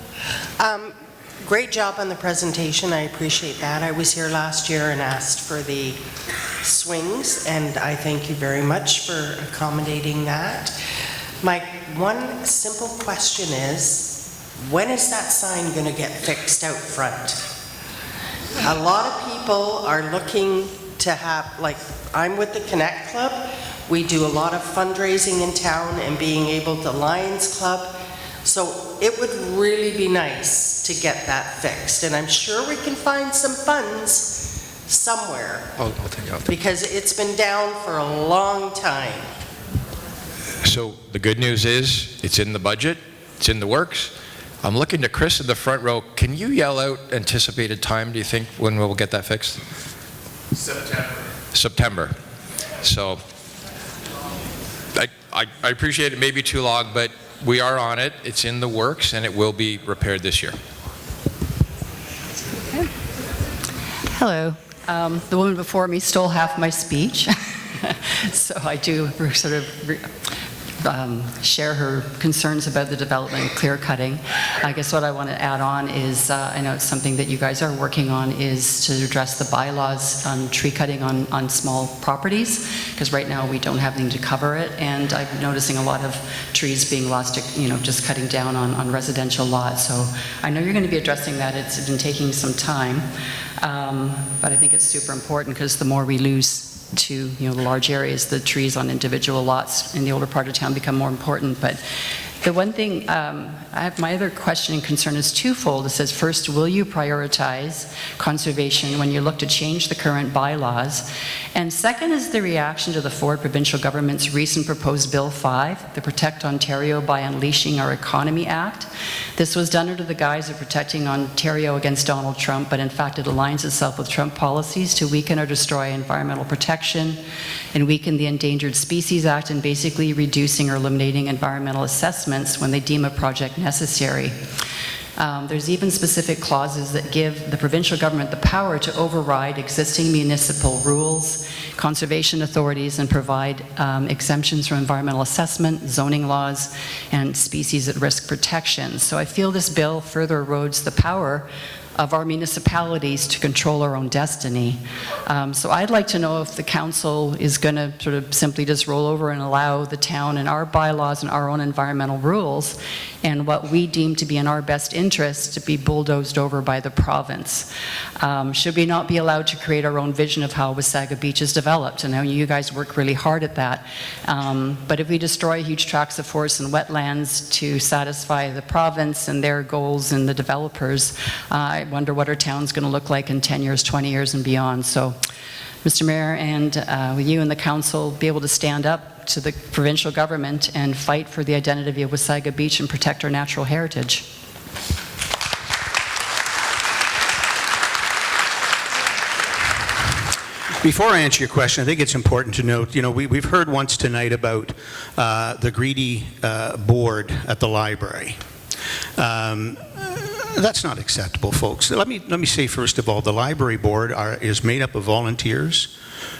Great job on the presentation. I appreciate that. I was here last year and asked for the swings, and I thank you very much for accommodating that. My one simple question is, when is that sign going to get fixed out front? A lot of people are looking to have, like, I'm with the Connect Club. We do a lot of fundraising in town and being able to Lions Club. So it would really be nice to get that fixed, and I'm sure we can find some funds somewhere. I'll take it out. Because it's been down for a long time. So the good news is, it's in the budget, it's in the works. I'm looking to Chris in the front row. Can you yell out anticipated time, do you think, when we'll get that fixed? September. So I appreciate it may be too long, but we are on it. It's in the works, and it will be repaired this year. Hello. The woman before me stole half my speech, so I do sort of share her concerns about the development, clear cutting. I guess what I want to add on is, I know it's something that you guys are working on, is to address the bylaws on tree cutting on small properties, because right now we don't have anything to cover it, and I'm noticing a lot of trees being lost, just cutting down on residential lots. So I know you're going to be addressing that. It's been taking some time, but I think it's super important, because the more we lose to the large areas, the trees on individual lots in the older part of town become more important. But the one thing, my other question and concern is twofold. It says, first, will you prioritize conservation when you look to change the current bylaws? And second is the reaction to the Ford provincial government's recent proposed Bill 5, the Protect Ontario by Unleashing Our Economy Act. This was done under the guise of protecting Ontario against Donald Trump, but in fact it aligns itself with Trump policies to weaken or destroy environmental protection and weaken the Endangered Species Act, and basically reducing or eliminating environmental assessments when they deem a project necessary. There's even specific clauses that give the provincial government the power to override existing municipal rules, conservation authorities, and provide exemptions from environmental assessment, zoning laws, and species at risk protection. So I feel this bill further erodes the power of our municipalities to control our own destiny. So I'd like to know if the council is going to sort of simply just roll over and allow the town and our bylaws and our own environmental rules and what we deem to be in our best interest to be bulldozed over by the province. Should we not be allowed to create our own vision of how Wasaga Beach is developed? And I know you guys work really hard at that. But if we destroy huge tracts of forest and wetlands to satisfy the province and their goals and the developers, I wonder what our town's going to look like in 10 years, 20 years, and beyond. So, Mr. Mayor, and will you and the council be able to stand up to the provincial government and fight for the identity of Wasaga Beach and protect our natural heritage? Before I answer your question, I think it's important to note, we've heard once tonight about the greedy board at the library. That's not acceptable, folks. Let me say, first of all, the library board is made up of volunteers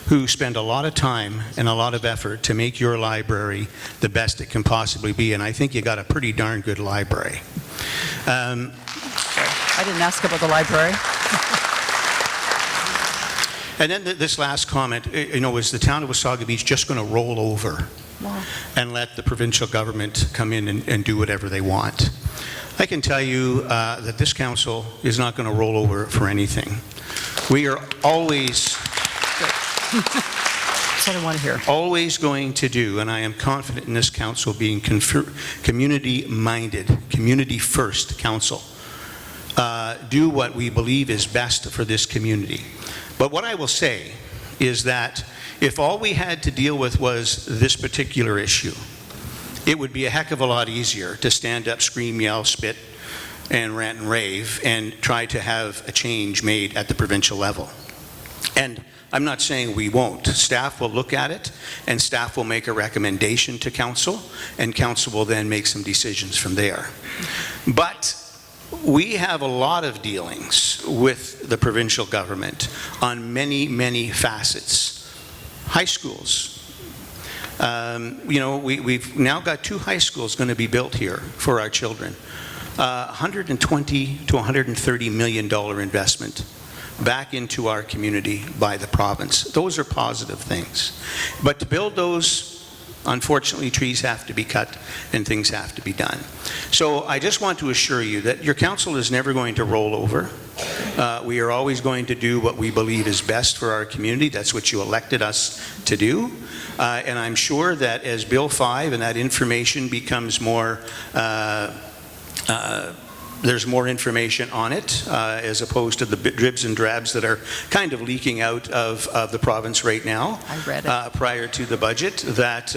who spend a lot of time and a lot of effort to make your library the best it can possibly be, and I think you got a pretty darn good library. I didn't ask about the library. And then this last comment, is the town of Wasaga Beach just going to roll over and let the provincial government come in and do whatever they want? I can tell you that this council is not going to roll over for anything. We are always That's what I want to hear. Always going to do, and I am confident in this council being community-minded, community-first council, do what we believe is best for this community. But what I will say is that if all we had to deal with was this particular issue, it would be a heck of a lot easier to stand up, scream, yell, spit, and rant and rave and try to have a change made at the provincial level. And I'm not saying we won't. Staff will look at it, and staff will make a recommendation to council, and council will then make some decisions from there. But we have a lot of dealings with the provincial government on many, many facets. High schools. You know, we've now got 2 high schools going to be built here for our children. $120 to $130 million investment back into our community by the province. Those are positive things. But to build those, unfortunately, trees have to be cut and things have to be done. So I just want to assure you that your council is never going to roll over. We are always going to do what we believe is best for our community. That's what you elected us to do. And I'm sure that as Bill 5 and that information becomes more there's more information on it, as opposed to the dribs and drabs that are kind of leaking out of the province right now. I read it. Prior to the budget, that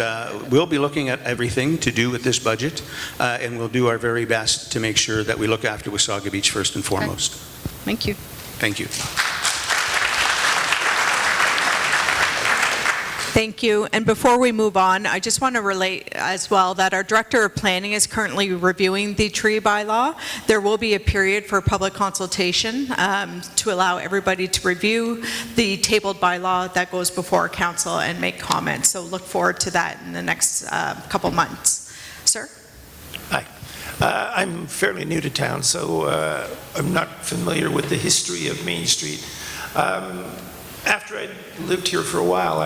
we'll be looking at everything to do with this budget, and we'll do our very best to make sure that we look after Wasaga Beach first and foremost. Thank you. Thank you. Thank you. And before we move on, I just want to relate as well that our Director of Planning is currently reviewing the tree bylaw. There will be a period for public consultation to allow everybody to review the tabled bylaw that goes before council and make comments. So look forward to that in the next couple months. Sir? Hi. I'm fairly new to town, so I'm not familiar with the history of Main Street. After I lived here for a while,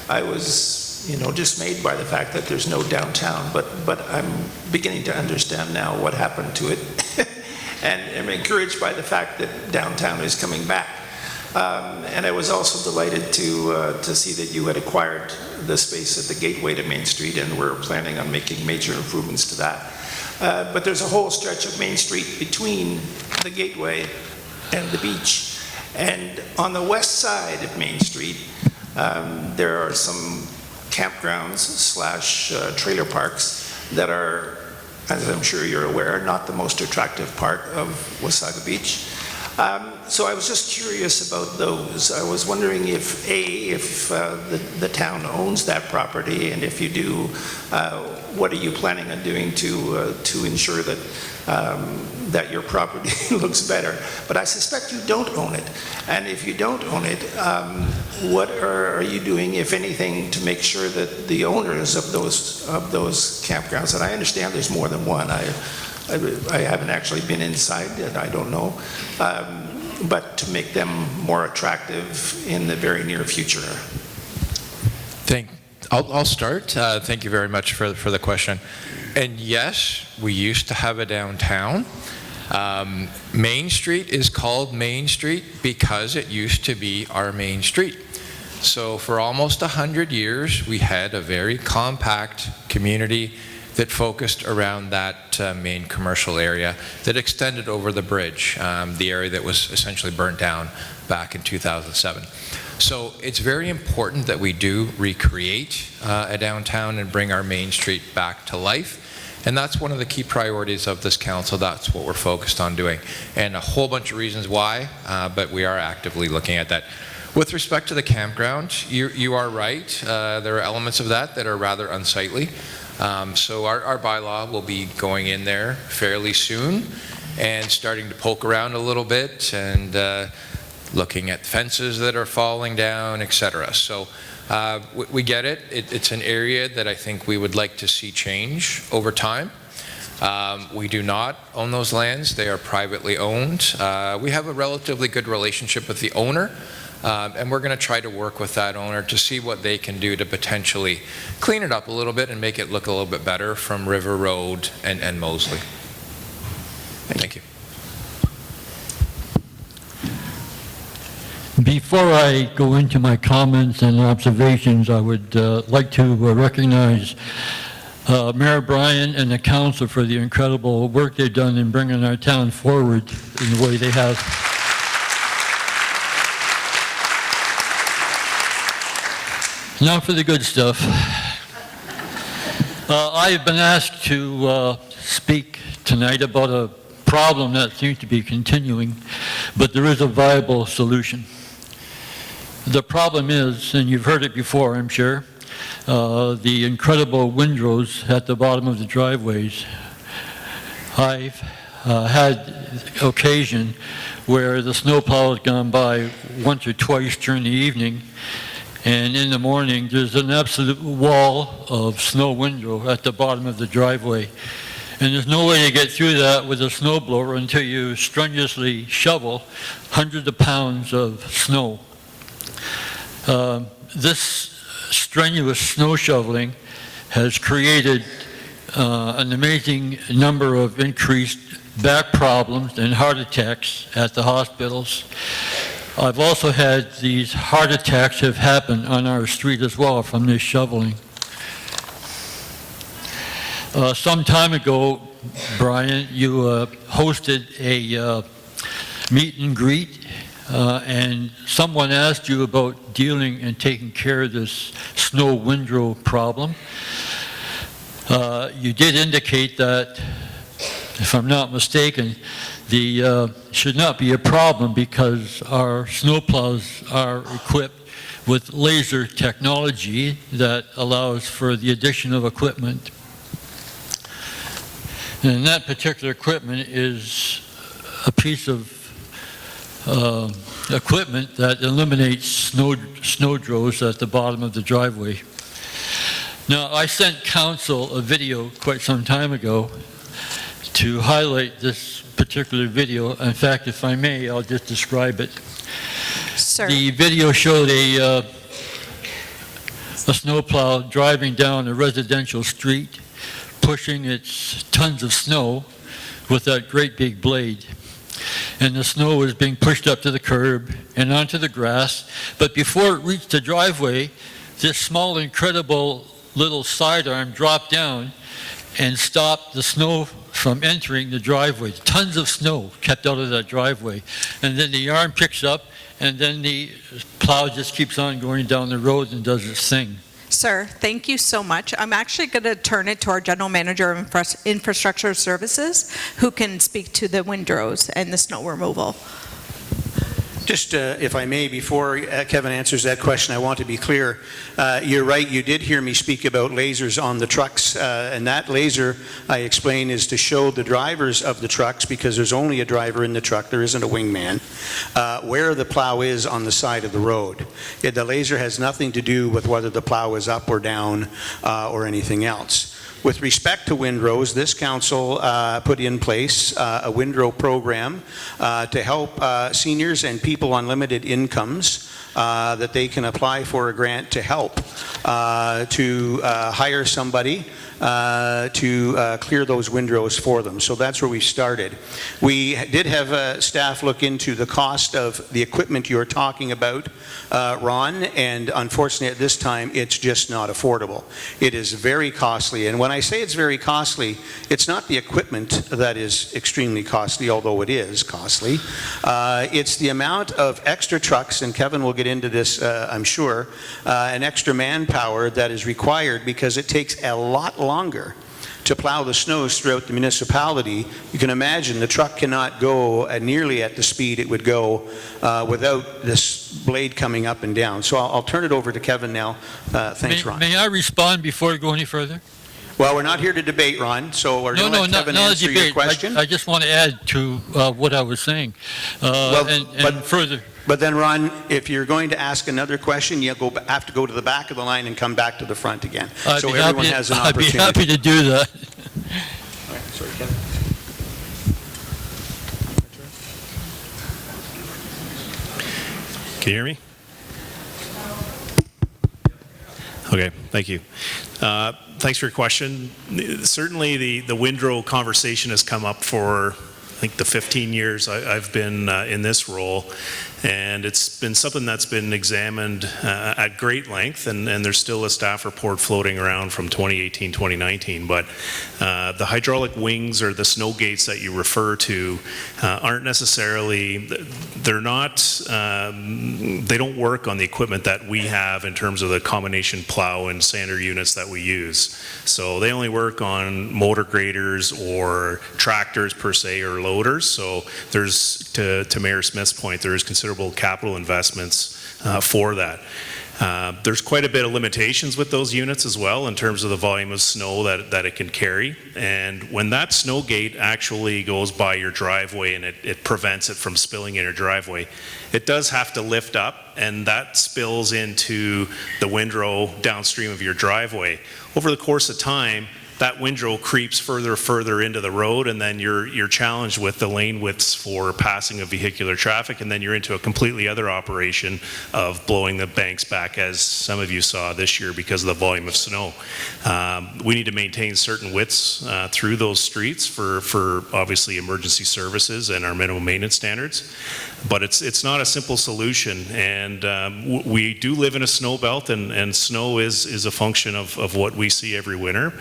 I was, you know, dismayed by the fact that there's no downtown, but I'm beginning to understand now what happened to it, and I'm encouraged by the fact that downtown is coming back. And I was also delighted to see that you had acquired the space at the gateway to Main Street, and we're planning on making major improvements to that. But there's a whole stretch of Main Street between the gateway and the beach. And on the west side of Main Street, there are some campgrounds slash trailer parks that are, as I'm sure you're aware, not the most attractive part of Wasaga Beach. So I was just curious about those. I was wondering if the town owns that property, and if you do, what are you planning on doing to ensure that that your property looks better? But I suspect you don't own it, and if you don't own it, what are you doing, if anything, to make sure that the owners of those campgrounds, and I understand there's more than one. I haven't actually been inside, and I don't know, but to make them more attractive in the very near future. I'll start. Thank you very much for the question. And yes, we used to have a downtown. Main Street is called Main Street because it used to be our main street. So for almost 100 years, we had a very compact community that focused around that main commercial area that extended over the bridge, the area that was essentially burnt down back in 2007. So it's very important that we do recreate a downtown and bring our main street back to life. And that's one of the key priorities of this council. That's what we're focused on doing. And a whole bunch of reasons why, but we are actively looking at that. With respect to the campground, you are right. There are elements of that that are rather unsightly. So our bylaw will be going in there fairly soon and starting to poke around a little bit and looking at fences that are falling down, etc. So we get it. It's an area that I think we would like to see change over time. We do not own those lands. They are privately owned. We have a relatively good relationship with the owner. And we're going to try to work with that owner to see what they can do to potentially clean it up a little bit and make it look a little bit better from River Road and Moseley. Thank you. Before I go into my comments and observations, I would like to recognize Mayor Bryan and the council for the incredible work they've done in bringing our town forward in the way they have. Now for the good stuff. I have been asked to speak tonight about a problem that seems to be continuing, but there is a viable solution. The problem is, and you've heard it before, I'm sure, the incredible windrows at the bottom of the driveways. I've had occasion where the snowplow has gone by once or twice during the evening, and in the morning there's an absolute wall of snow windrow at the bottom of the driveway. And there's no way to get through that with a snowblower until you strenuously shovel hundreds of pounds of snow. This strenuous snow shoveling has created an amazing number of increased back problems and heart attacks at the hospitals. I've also had these heart attacks have happened on our street as well from this shoveling. Some time ago, Brian, you hosted a meet and greet, and someone asked you about dealing and taking care of this snow windrow problem. You did indicate that, if I'm not mistaken, the should not be a problem because our snowplows are equipped with laser technology that allows for the addition of equipment. And that particular equipment is a piece of equipment that eliminates snowdrows at the bottom of the driveway. Now, I sent council a video quite some time ago to highlight this particular video. In fact, if I may, I'll just describe it. Sir. The video showed a snowplow driving down a residential street, pushing its tons of snow with that great big blade. And the snow was being pushed up to the curb and onto the grass. But before it reached the driveway, this small, incredible little sidearm dropped down and stopped the snow from entering the driveway. Tons of snow kept out of that driveway. And then the arm picks up, and then the plow just keeps on going down the road and does its thing. Sir, thank you so much. I'm actually going to turn it to our General Manager of Infrastructure Services, who can speak to the windrows and the snow removal. Just, if I may, before Kevin answers that question, I want to be clear. You're right, you did hear me speak about lasers on the trucks, and that laser, I explain, is to show the drivers of the trucks, because there's only a driver in the truck, there isn't a wingman, where the plow is on the side of the road. The laser has nothing to do with whether the plow is up or down or anything else. With respect to windrows, this council put in place a windrow program to help seniors and people on limited incomes that they can apply for a grant to help to hire somebody to clear those windrows for them. So that's where we started. We did have staff look into the cost of the equipment you're talking about, Ron, and unfortunately at this time it's just not affordable. It is very costly, and when I say it's very costly, it's not the equipment that is extremely costly, although it is costly. It's the amount of extra trucks, and Kevin will get into this, I'm sure, and extra manpower that is required, because it takes a lot longer to plow the snows throughout the municipality. You can imagine the truck cannot go nearly at the speed it would go without this blade coming up and down. So I'll turn it over to Kevin now. Thanks, Ron. May I respond before we go any further? Well, we're not here to debate, Ron, so we're going to let Kevin answer your question. I just want to add to what I was saying. Further. But then, Ron, if you're going to ask another question, you have to go to the back of the line and come back to the front again. So everyone has an opportunity. I'd be happy to do that. All right, sorry, Kevin. Can you hear me? Okay, thank you. Thanks for your question. Certainly the windrow conversation has come up for, I think, the 15 years I've been in this role. And it's been something that's been examined at great length, and there's still a staff report floating around from 2018, 2019. But the hydraulic wings or the snow gates that you refer to aren't necessarily, they're not, they don't work on the equipment that we have in terms of the combination plow and sander units that we use. So they only work on motor graders or tractors per se, or loaders. So there's, to Mayor Smith's point, there is considerable considerable capital investments for that. There's quite a bit of limitations with those units as well in terms of the volume of snow that it can carry. And when that snow gate actually goes by your driveway and it prevents it from spilling in your driveway, it does have to lift up, and that spills into the windrow downstream of your driveway. Over the course of time, that windrow creeps further into the road, and then you're challenged with the lane widths for passing of vehicular traffic, and then you're into a completely other operation of blowing the banks back, as some of you saw this year because of the volume of snow. We need to maintain certain widths through those streets for obviously emergency services and our minimum maintenance standards, but it's not a simple solution. And we do live in a snow belt, and snow is a function of what we see every winter.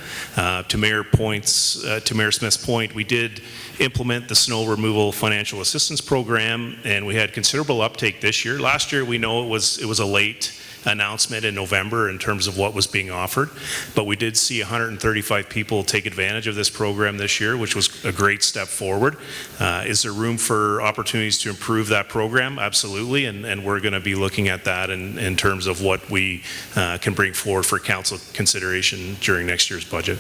To Mayor Smith's point, we did implement the snow removal financial assistance program, and we had considerable uptake this year. Last year, we know it was a late announcement in November in terms of what was being offered, but we did see 135 people take advantage of this program this year, which was a great step forward. Is there room for opportunities to improve that program? Absolutely, and we're going to be looking at that in terms of what we can bring forward for council consideration during next year's budget.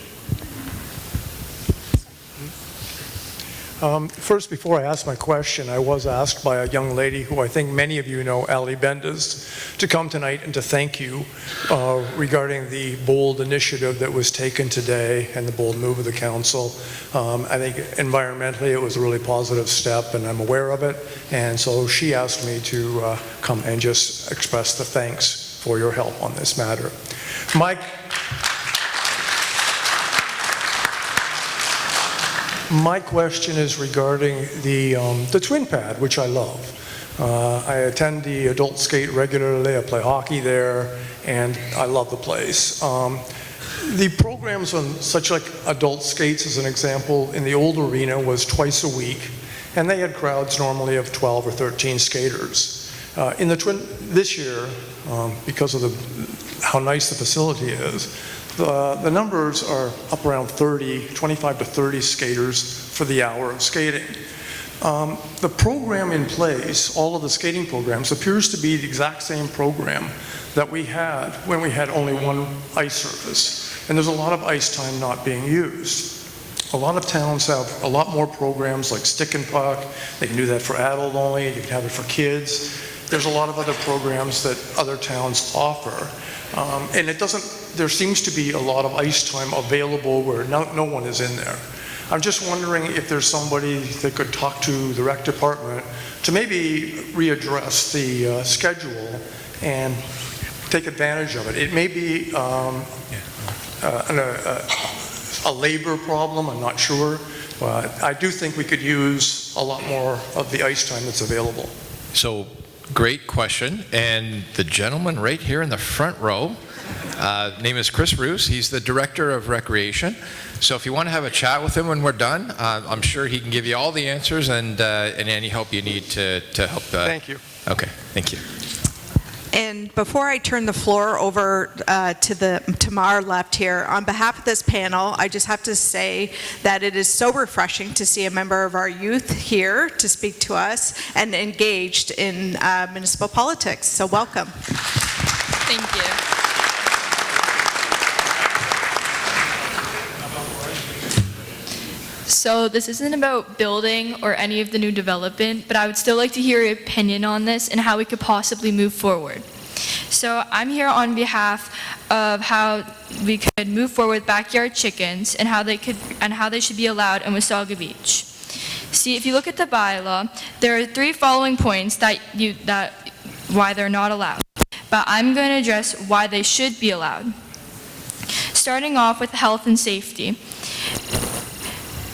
First, before I ask my question, I was asked by a young lady who I think many of you know, Ali Bendis, to come tonight and to thank you regarding the bold initiative that was taken today and the bold move of the council. I think environmentally it was a really positive step, and I'm aware of it, and so she asked me to come and just express the thanks for your help on this matter. My question is regarding the Twin Pad, which I love. I attend the adult skate regularly. I play hockey there, and I love the place. The programs on such like adult skates, as an example, in the old arena was twice a week, and they had crowds normally of 12 or 13 skaters. In the this year, because of how nice the facility is, the numbers are up around 25 to 30 skaters for the hour of skating. The program in place, all of the skating programs, appears to be the exact same program that we had when we had only one ice surface. And there's a lot of ice time not being used. A lot of towns have a lot more programs like Stick and Puck. They can do that for adult only. You can have it for kids. There's a lot of other programs that other towns offer. And there seems to be a lot of ice time available where no one is in there. I'm just wondering if there's somebody that could talk to the rec department to maybe readdress the schedule and take advantage of it. It may be a labor problem, I'm not sure, but I do think we could use a lot more of the ice time that's available. So, great question, and the gentleman right here in the front row, name is Chris Roos. He's the Director of Recreation. So if you want to have a chat with him when we're done, I'm sure he can give you all the answers and any help you need to help. Thank you. Okay, thank you. And before I turn the floor over to our left here, on behalf of this panel, I just have to say that it is so refreshing to see a member of our youth here to speak to us and engaged in municipal politics. So welcome. Thank you. So this isn't about building or any of the new development, but I would still like to hear your opinion on this and how we could possibly move forward. So I'm here on behalf of how we could move forward with backyard chickens and how they should be allowed in Wasaga Beach. See, if you look at the bylaw, there are 3 following points why they're not allowed. But I'm going to address why they should be allowed. Starting off with health and safety.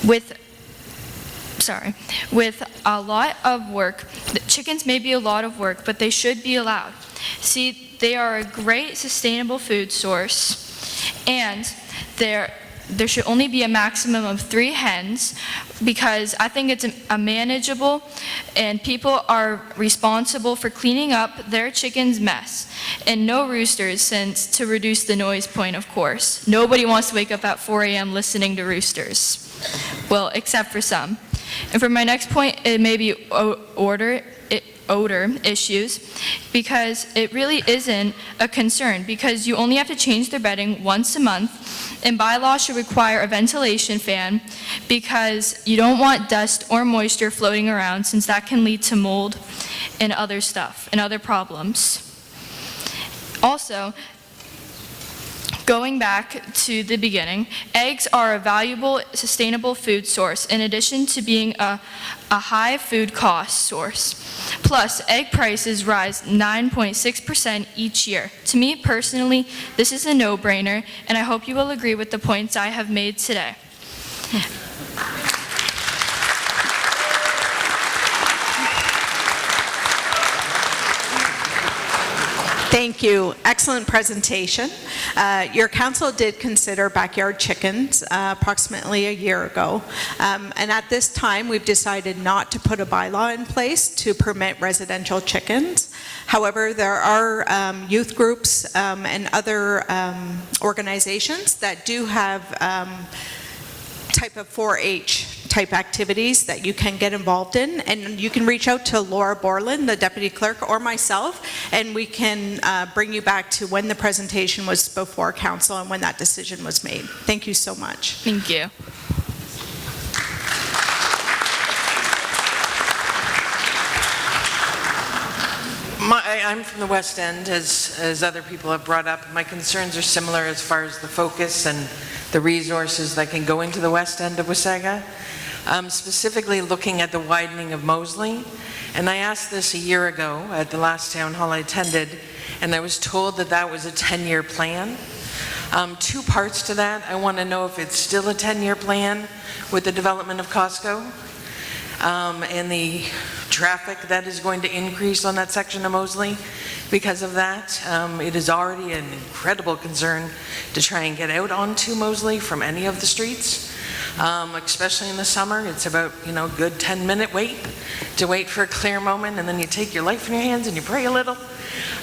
With a lot of work, chickens may be a lot of work, but they should be allowed. See, they are a great sustainable food source, and there should only be a maximum of 3 hens, because I think it's a manageable, and people are responsible for cleaning up their chicken's mess. And no roosters, since to reduce the noise point, of course. Nobody wants to wake up at 4 a.m. listening to roosters. Well, except for some. And for my next point, it may be order. odor issues, because it really isn't a concern, because you only have to change their bedding once a month, and by law should require a ventilation fan, because you don't want dust or moisture floating around, since that can lead to mold and other stuff and other problems. Also, going back to the beginning, eggs are a valuable, sustainable food source in addition to being a high food cost source. Plus, egg prices rise 9.6% each year. To me personally, this is a no-brainer, and I hope you will agree with the points I have made today. Thank you. Excellent presentation. Your council did consider backyard chickens approximately a year ago. And at this time, we've decided not to put a bylaw in place to permit residential chickens. However, there are youth groups and other organizations that do have type of 4-H type activities that you can get involved in, and you can reach out to Laura Borland, the deputy clerk, or myself, and we can bring you back to when the presentation was before council and when that decision was made. Thank you so much. Thank you. I'm from the West End, as other people have brought up. My concerns are similar as far as the focus and the resources that can go into the West End of Wasaga. Specifically looking at the widening of Moseley. And I asked this a year ago at the last town hall I attended, and I was told that that was a 10-year plan. Two parts to that. I want to know if it's still a 10-year plan with the development of Costco and the traffic that is going to increase on that section of Moseley because of that. It is already an incredible concern to try and get out onto Moseley from any of the streets. Especially in the summer, it's about, a good 10-minute wait to wait for a clear moment, and then you take your life in your hands and you pray a little.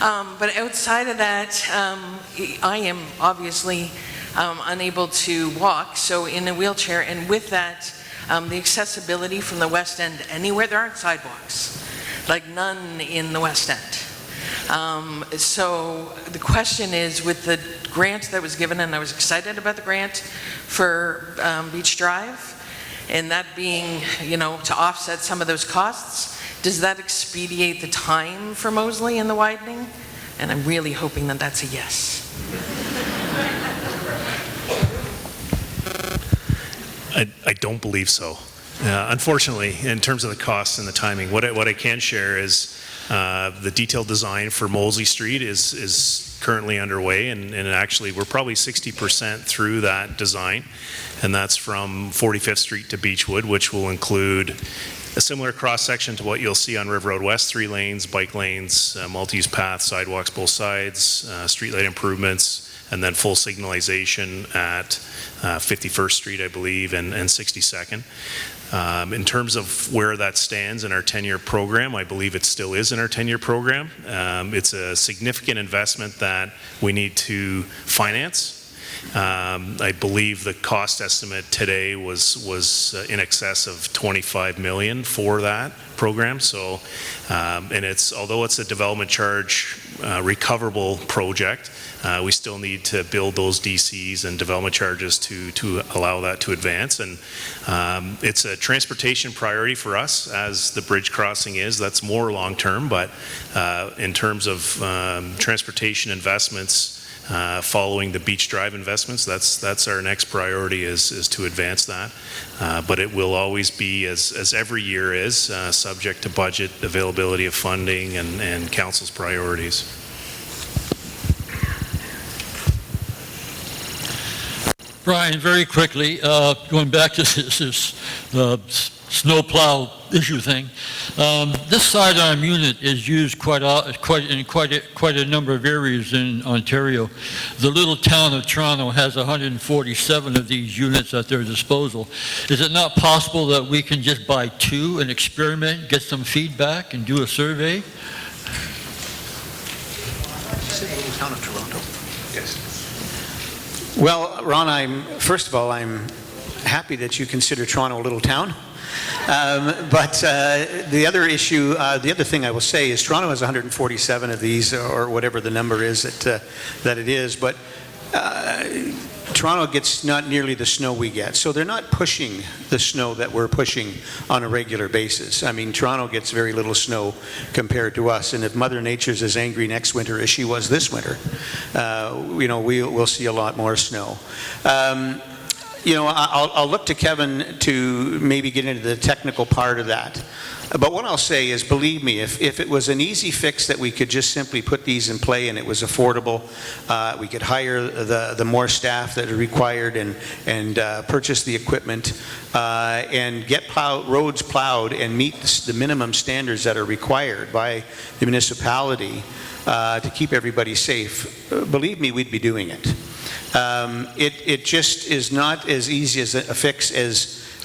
But outside of that, I am obviously unable to walk, so in a wheelchair, and with that, the accessibility from the West End anywhere, there aren't sidewalks, like none in the West End. So the question is, with the grant that was given, and I was excited about the grant for Beach Drive, and that being, to offset some of those costs, does that expedite the time for Moseley and the widening? And I'm really hoping that that's a yes. I don't believe so. Unfortunately, in terms of the costs and the timing, what I can share is the detailed design for Moseley Street is currently underway, and actually we're probably 60% through that design, and that's from 45th Street to Beechwood, which will include a similar cross-section to what you'll see on River Road West, 3 lanes, bike lanes, multi-use paths, sidewalks both sides, streetlight improvements, and then full signalization at 51st Street, I believe, and 62nd. In terms of where that stands in our 10-year program, I believe it still is in our 10-year program. It's a significant investment that we need to finance. I believe the cost estimate today was in excess of 25 million for that program. So, and although it's a development charge recoverable project, we still need to build those DCs and development charges to allow that to advance. And it's a transportation priority for us, as the bridge crossing is. That's more long-term, but in terms of transportation investments, following the Beach Drive investments, that's our next priority, is to advance that. But it will always be, as every year is, subject to budget, availability of funding, and council's priorities. Brian, very quickly, going back to this snowplow issue thing. This sidearm unit is used quite a number of areas in Ontario. The little town of Toronto has 147 of these units at their disposal. Is it not possible that we can just buy 2 and experiment, get some feedback, and do a survey? Little town of Toronto. Yes. Well, Ron, first of all, I'm happy that you consider Toronto a little town. But the other issue, the other thing I will say is Toronto has 147 of these, or whatever the number is that it is, but Toronto gets not nearly the snow we get. So they're not pushing the snow that we're pushing on a regular basis. I mean, Toronto gets very little snow compared to us, and if Mother Nature's as angry next winter as she was this winter, you know, we'll see a lot more snow. You know, I'll look to Kevin to maybe get into the technical part of that. But what I'll say is, believe me, if it was an easy fix that we could just simply put these in play and it was affordable, we could hire the more staff that are required and purchase the equipment and get roads plowed and meet the minimum standards that are required by the municipality to keep everybody safe, believe me, we'd be doing it. It just is not as easy as a fix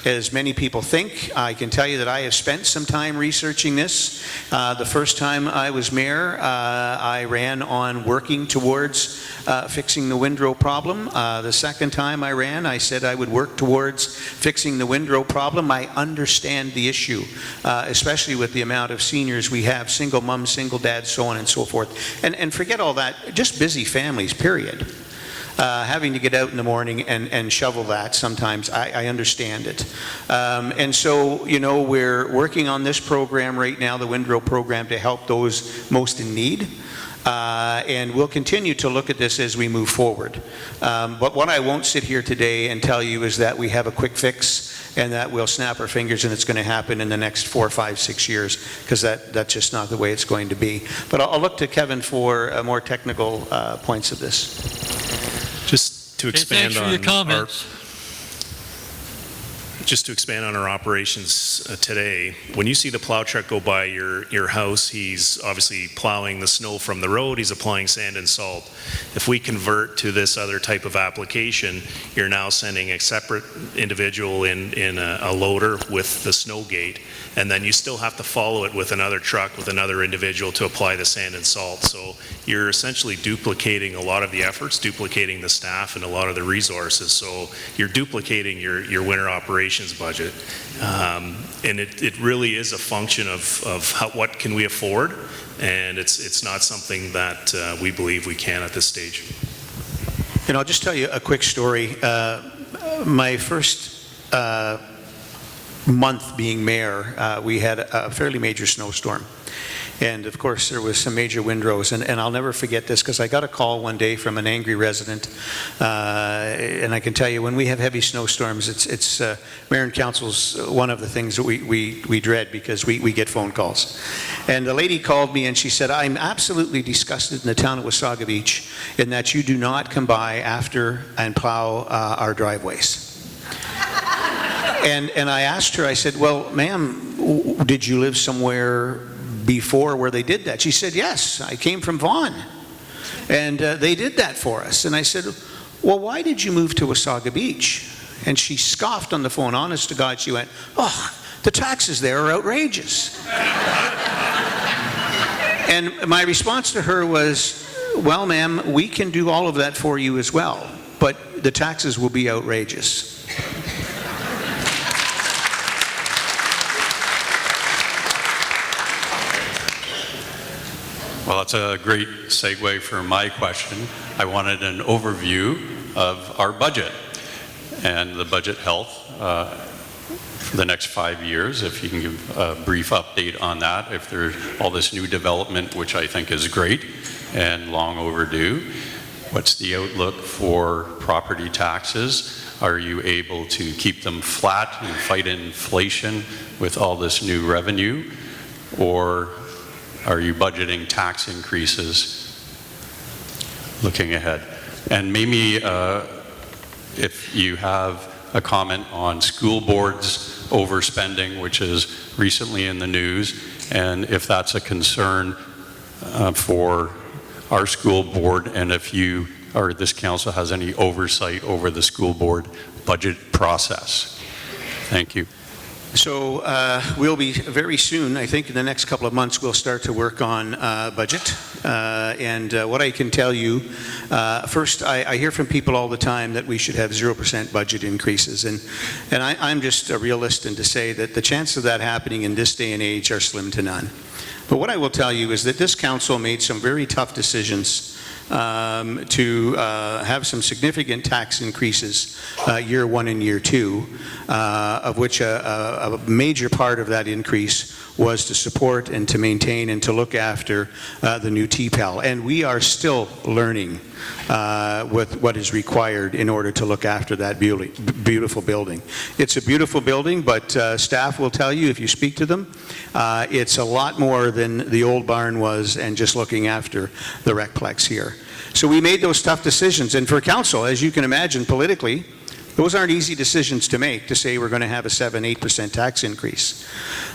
as many people think. I can tell you that I have spent some time researching this. The first time I was mayor, I ran on working towards fixing the windrow problem. The second time I ran, I said I would work towards fixing the windrow problem. I understand the issue, especially with the amount of seniors we have, single moms, single dads, so on and so forth. And forget all that, just busy families, period. Having to get out in the morning and shovel that sometimes, I understand it. And so, you know, we're working on this program right now, the windrow program, to help those most in need. And we'll continue to look at this as we move forward. But what I won't sit here today and tell you is that we have a quick fix and that we'll snap our fingers and it's going to happen in the next 4, 5, 6 years, because that's just not the way it's going to be. But I'll look to Kevin for more technical points of this. Just to expand on your comments. Just to expand on our operations today, when you see the plow truck go by your house, he's obviously plowing the snow from the road, he's applying sand and salt. If we convert to this other type of application, you're now sending a separate individual in a loader with the snow gate, and then you still have to follow it with another truck with another individual to apply the sand and salt. So you're essentially duplicating a lot of the efforts, duplicating the staff and a lot of the resources. So you're duplicating your winter operations budget, and it really is a function of what can we afford, and it's not something that we believe we can at this stage. And I'll just tell you a quick story. My first month being mayor, we had a fairly major snowstorm. And of course, there was some major windrows, and I'll never forget this because I got a call one day from an angry resident, and I can tell you, when we have heavy snowstorms, it's mayor and council's one of the things that we dread, because we get phone calls. And the lady called me and she said, "I'm absolutely disgusted in the town of Wasaga Beach in that you do not come by after and plow our driveways." And I asked her, I said, "Well, ma'am, did you live somewhere before where they did that?" She said, "Yes, I came from Vaughan, and they did that for us." And I said, "Well, why did you move to Wasaga Beach?" And she scoffed on the phone. Honest to God, she went, "Oh, the taxes there are outrageous." And my response to her was, "Well, ma'am, we can do all of that for you as well, but the taxes will be outrageous." Well, that's a great segue for my question. I wanted an overview of our budget and the budget health for the next 5 years. If you can give a brief update on that, if there's all this new development, which I think is great and long overdue. What's the outlook for property taxes? Are you able to keep them flat and fight inflation with all this new revenue? Or are you budgeting tax increases looking ahead? And maybe if you have a comment on school boards overspending, which is recently in the news, and if that's a concern for our school board, and if you or this council has any oversight over the school board budget process. Thank you. So we'll be very soon, I think in the next couple of months, we'll start to work on budget. And what I can tell you, first, I hear from people all the time that we should have 0% budget increases. And I'm just a realist and to say that the chances of that happening in this day and age are slim to none. But what I will tell you is that this council made some very tough decisions to have some significant tax increases year one and year two, of which a major part of that increase was to support and to maintain and to look after the new TPAL. And we are still learning with what is required in order to look after that beautiful building. It's a beautiful building, but staff will tell you if you speak to them, it's a lot more than the old barn was and just looking after the recplex here. So we made those tough decisions, and for council, as you can imagine politically, those aren't easy decisions to make, to say we're going to have a 7-8% tax increase.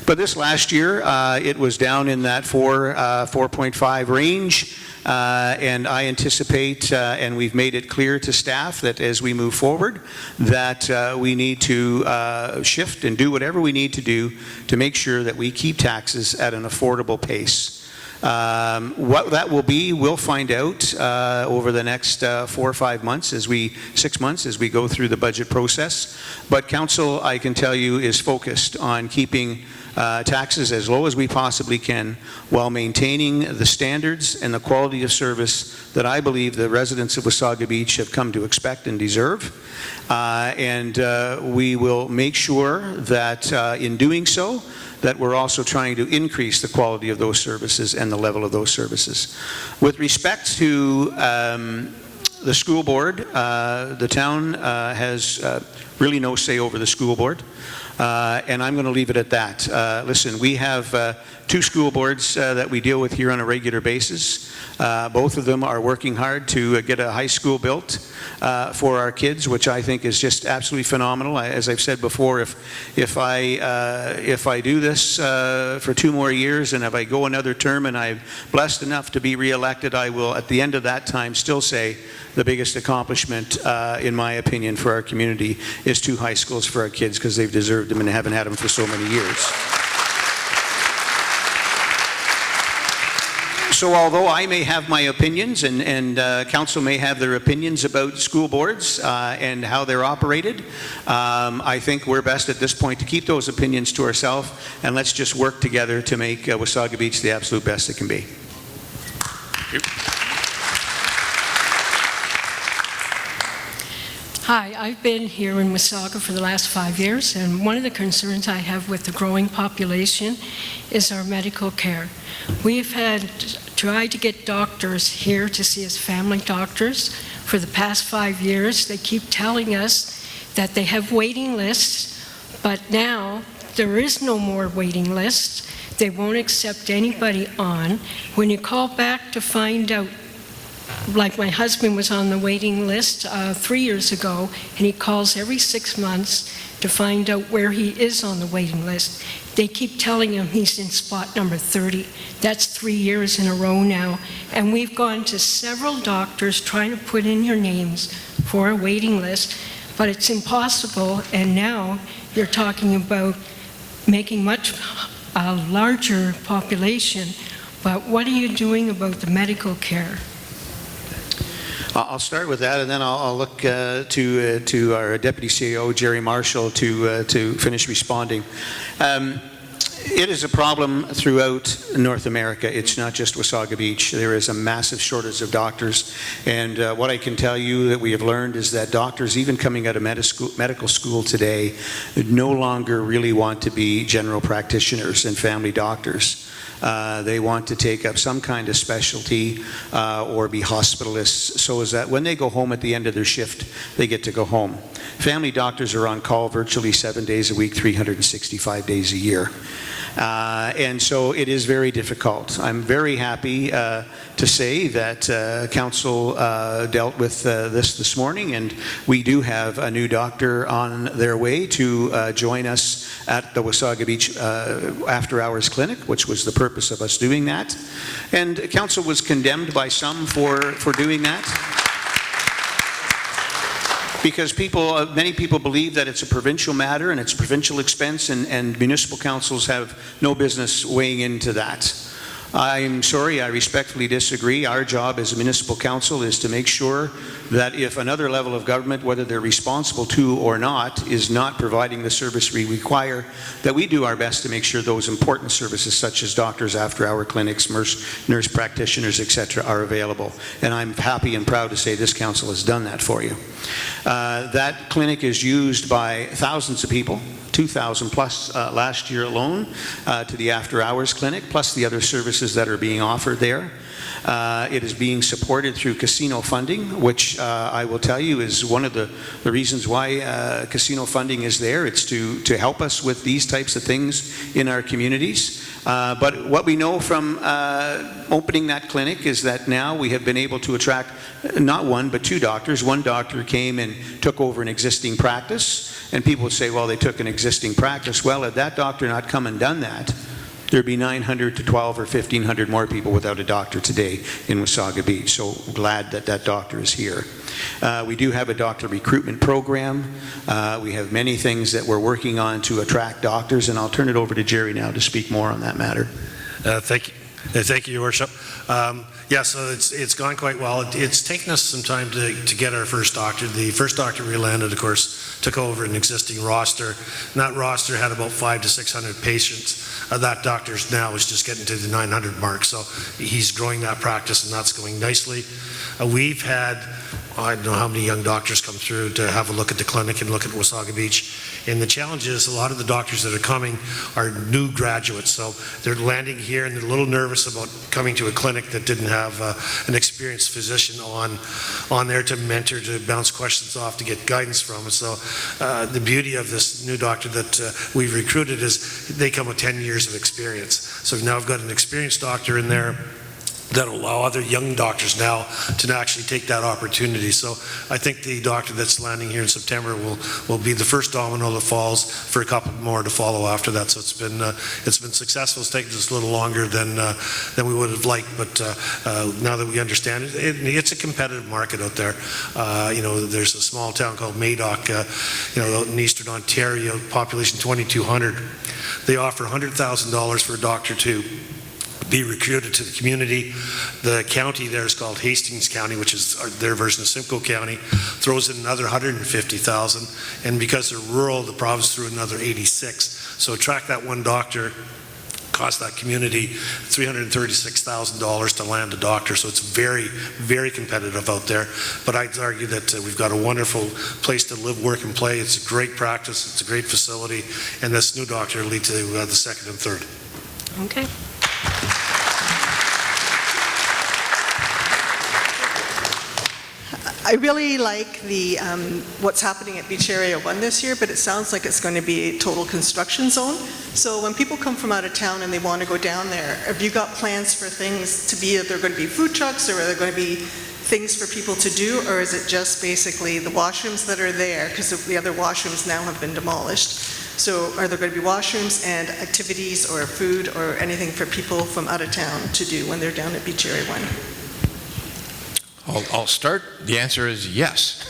But this last year, it was down in that 4.5 range, and I anticipate, and we've made it clear to staff that as we move forward, that we need to shift and do whatever we need to do to make sure that we keep taxes at an affordable pace. What that will be, we'll find out over the next 4 or 5 months, 6 months, as we go through the budget process. But council, I can tell you, is focused on keeping taxes as low as we possibly can while maintaining the standards and the quality of service that I believe the residents of Wasaga Beach have come to expect and deserve. And we will make sure that in doing so, that we're also trying to increase the quality of those services and the level of those services. With respect to the school board, the town has really no say over the school board, and I'm going to leave it at that. Listen, we have 2 school boards that we deal with here on a regular basis. Both of them are working hard to get a high school built for our kids, which I think is just absolutely phenomenal. As I've said before, if I do this for 2 more years, and if I go another term and I'm blessed enough to be reelected, I will at the end of that time still say the biggest accomplishment, in my opinion, for our community is 2 high schools for our kids, because they've deserved them and haven't had them for so many years. So although I may have my opinions and council may have their opinions about school boards and how they're operated, I think we're best at this point to keep those opinions to ourselves, and let's just work together to make Wasaga Beach the absolute best it can be. Thank you. Hi, I've been here in Wasaga for the last 5 years, and one of the concerns I have with the growing population is our medical care. We've tried to get doctors here to see as family doctors for the past 5 years. They keep telling us that they have waiting lists, but now there is no more waiting lists. They won't accept anybody on. When you call back to find out, like my husband was on the waiting list 3 years ago, and he calls every 6 months to find out where he is on the waiting list. They keep telling him he's in spot number 30. That's 3 years in a row now. And we've gone to several doctors trying to put in your names for a waiting list, but it's impossible. And now you're talking about making much a larger population. But what are you doing about the medical care? I'll start with that, and then I'll look to our Deputy CEO, Jerry Marshall, to finish responding. It is a problem throughout North America. It's not just Wasaga Beach. There is a massive shortage of doctors, and what I can tell you that we have learned is that doctors, even coming out of medical school today, no longer really want to be general practitioners and family doctors. They want to take up some kind of specialty or be hospitalists, so as that when they go home at the end of their shift, they get to go home. Family doctors are on call virtually 7 days a week, 365 days a year. And so it is very difficult. I'm very happy to say that Council dealt with this morning, and we do have a new doctor on their way to join us at the Wasaga Beach After Hours Clinic, which was the purpose of us doing that. And Council was condemned by some for doing that. because many people believe that it's a provincial matter and it's a provincial expense, and municipal councils have no business weighing into that. I'm sorry, I respectfully disagree. Our job as a municipal council is to make sure that if another level of government, whether they're responsible to or not, is not providing the service we require, that we do our best to make sure those important services such as doctors, after-hour clinics, nurse practitioners, etc., are available. And I'm happy and proud to say this council has done that for you. That clinic is used by thousands of people, 2,000 plus last year alone, to the after-hours clinic, plus the other services that are being offered there. It is being supported through casino funding, which I will tell you is one of the reasons why casino funding is there. It's to help us with these types of things in our communities. But what we know from opening that clinic is that now we have been able to attract not one but two doctors. One doctor came and took over an existing practice, and people would say, well, they took an existing practice. Well, had that doctor not come and done that, there'd be 900 to 12 or 1,500 more people without a doctor today in Wasaga Beach. So glad that that doctor is here. We do have a doctor recruitment program. We have many things that we're working on to attract doctors, and I'll turn it over to Jerry now to speak more on that matter. Thank you. Thank you, Your Worship. Yeah, so it's gone quite well. It's taken us some time to get our first doctor. The first doctor we landed, of course, took over an existing roster. And that roster had about 500 to 600 patients. That doctor's now is just getting to the 900 mark. So he's growing that practice, and that's going nicely. We've had, I don't know how many young doctors come through to have a look at the clinic and look at Wasaga Beach. And the challenge is a lot of the doctors that are coming are new graduates. So they're landing here and they're a little nervous about coming to a clinic that didn't have an experienced physician on there to mentor, to bounce questions off, to get guidance from. And so the beauty of this new doctor that we've recruited is they come with 10 years of experience. So now we've got an experienced doctor in there that will allow other young doctors now to actually take that opportunity. So I think the doctor that's landing here in September will be the first domino that falls for a couple more to follow after that. So it's been successful. It's taken us a little longer than we would have liked, but now that we understand it, it's a competitive market out there. You know, there's a small town called Madoc, you know, out in Eastern Ontario, population 2,200. They offer $100,000 for a doctor to be recruited to the community. The county there is called Hastings County, which is their version of Simcoe County, throws in another $150,000, and because they're rural, the province threw another 86. So attract that one doctor cost that community $336,000 to land a doctor. So it's very, very competitive out there. But I'd argue that we've got a wonderful place to live, work, and play. It's a great practice. It's a great facility, and this new doctor will lead to the second and third. Okay. I really like the what's happening at Beach Area 1 this year, but it sounds like it's going to be a total construction zone. So when people come from out of town and they want to go down there, have you got plans for things to be, are there going to be food trucks, or are there going to be things for people to do, or is it just basically the washrooms that are there, because the other washrooms now have been demolished? So are there going to be washrooms and activities or food or anything for people from out of town to do when they're down at Beach Area 1? I'll start. The answer is yes.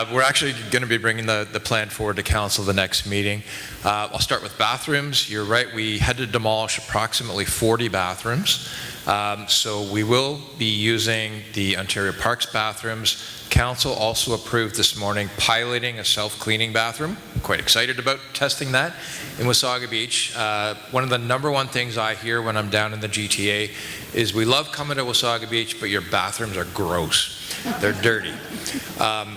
We're actually going to be bringing the plan forward to council the next meeting. I'll start with bathrooms. You're right, we had to demolish approximately 40 bathrooms. So we will be using the Ontario Parks bathrooms. Council also approved this morning piloting a self-cleaning bathroom. I'm quite excited about testing that in Wasaga Beach. One of the #1 things I hear when I'm down in the GTA is we love coming to Wasaga Beach, but your bathrooms are gross. They're dirty.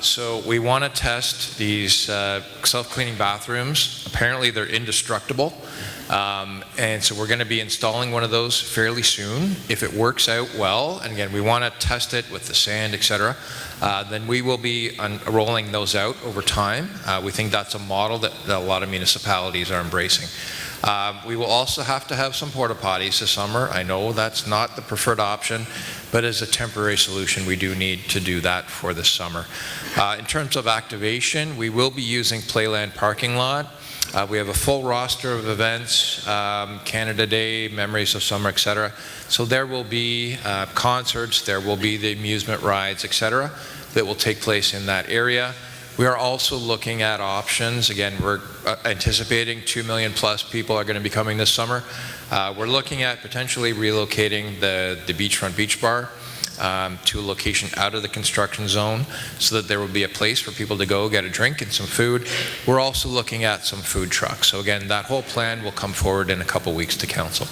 So we want to test these self-cleaning bathrooms. Apparently they're indestructible. And so we're going to be installing one of those fairly soon. If it works out well, and again, we want to test it with the sand, etc., then we will be rolling those out over time. We think that's a model that a lot of municipalities are embracing. We will also have to have some porta potties this summer. I know that's not the preferred option, but as a temporary solution, we do need to do that for this summer. In terms of activation, we will be using Playland parking lot. We have a full roster of events, Canada Day, Memories of Summer, etc. So there will be concerts, there will be the amusement rides, etc. that will take place in that area. We are also looking at options. Again, we're anticipating 2 million plus people are going to be coming this summer. We're looking at potentially relocating the Beachfront Beach Bar to a location out of the construction zone so that there will be a place for people to go get a drink and some food. We're also looking at some food trucks. So again, that whole plan will come forward in a couple weeks to council.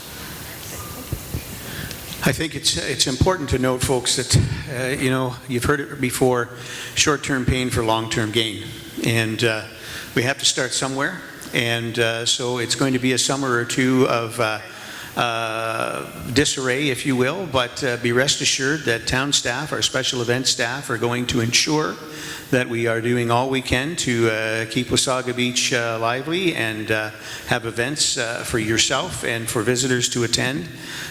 I think it's important to note, folks, that you know, you've heard it before, short-term pain for long-term gain, and we have to start somewhere. And so it's going to be a summer or two of disarray, if you will, but be rest assured that town staff, our special event staff, are going to ensure that we are doing all we can to keep Wasaga Beach lively and have events for yourself and for visitors to attend.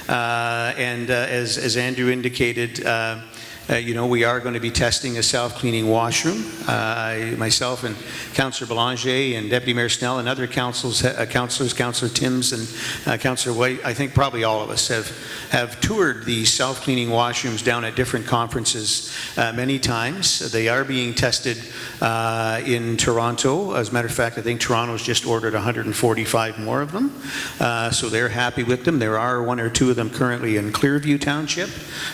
And as Andrew indicated, you know, we are going to be testing a self-cleaning washroom. Myself and Councillor Belanger and Deputy Mayor Snell and other councillors, Councillor Timms and Councillor White, I think probably all of us have toured these self-cleaning washrooms down at different conferences many times. They are being tested in Toronto. As a matter of fact, I think Toronto's just ordered 145 more of them. So they're happy with them. There are 1 or 2 of them currently in Clearview Township.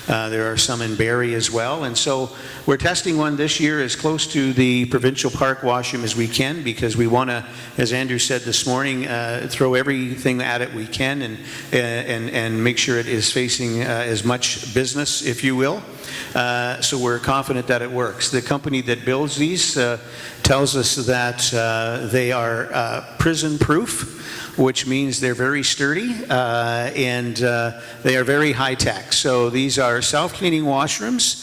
There are some in Barrie as well. And so we're testing one this year as close to the provincial park washroom as we can, because we want to, as Andrew said this morning, throw everything at it we can and make sure it is facing as much business, if you will. So we're confident that it works. The company that builds these tells us that they are prison-proof, which means they're very sturdy and they are very high-tech. So these are self-cleaning washrooms.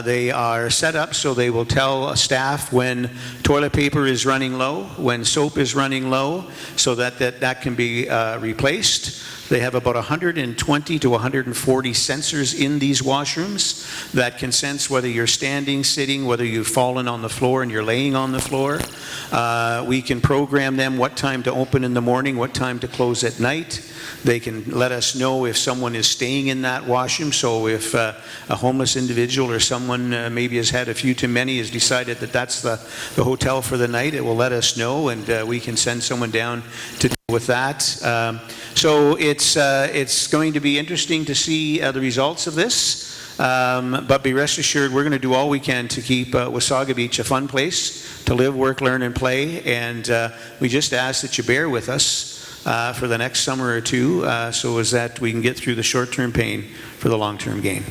They are set up so they will tell staff when toilet paper is running low, when soap is running low, so that can be replaced. They have about 120 to 140 sensors in these washrooms that can sense whether you're standing, sitting, whether you've fallen on the floor and you're laying on the floor. We can program them what time to open in the morning, what time to close at night. They can let us know if someone is staying in that washroom. So if a homeless individual or someone maybe has had a few too many has decided that that's the hotel for the night, it will let us know, and we can send someone down to deal with that. So it's going to be interesting to see the results of this. But be rest assured, we're going to do all we can to keep Wasaga Beach a fun place to live, work, learn, and play. And we just ask that you bear with us for the next summer or two, so as that we can get through the short-term pain for the long-term gain.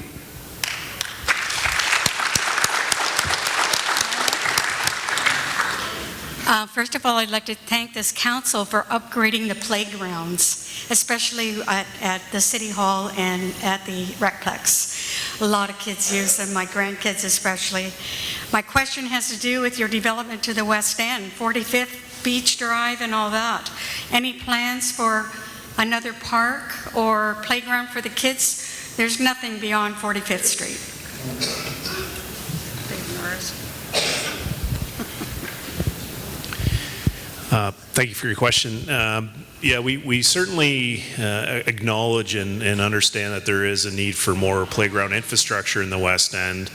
First of all, I'd like to thank this council for upgrading the playgrounds, especially at the City Hall and at the Recplex. A lot of kids use them, my grandkids especially. My question has to do with your development to the West End, 45th Beach Drive and all that. Any plans for another park or playground for the kids? There's nothing beyond 45th Street. Thank you for your question. Yeah, we certainly acknowledge and understand that there is a need for more playground infrastructure in the West End.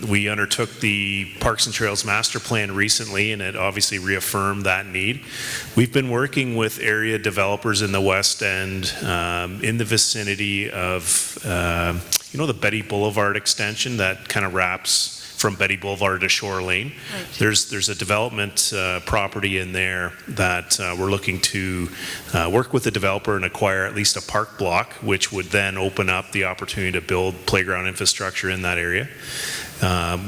We undertook the Parks and Trails Master Plan recently, and it obviously reaffirmed that need. We've been working with area developers in the West End in the vicinity of, you know, the Betty Boulevard extension that kind of wraps from Betty Boulevard to Shore Lane. Right. There's a development property in there that we're looking to work with the developer and acquire at least a park block, which would then open up the opportunity to build playground infrastructure in that area.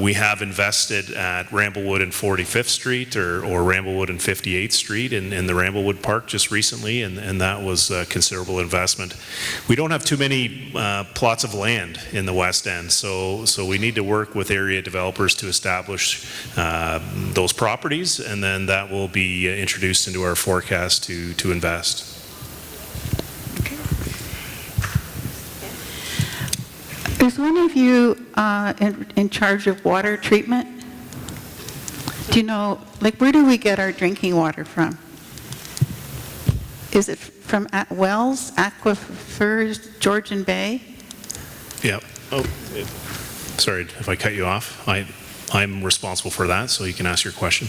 We have invested at Ramblewood and 45th Street or Ramblewood and 58th Street in the Ramblewood Park just recently, and that was a considerable investment. We don't have too many plots of land in the West End, so we need to work with area developers to establish those properties, and then that will be introduced into our forecast to invest. Is one of you in charge of water treatment? Do you know, like, where do we get our drinking water from? Is it from wells, aquifers, Georgian Bay? Yeah. Oh, sorry if I cut you off. I'm responsible for that, so you can ask your question.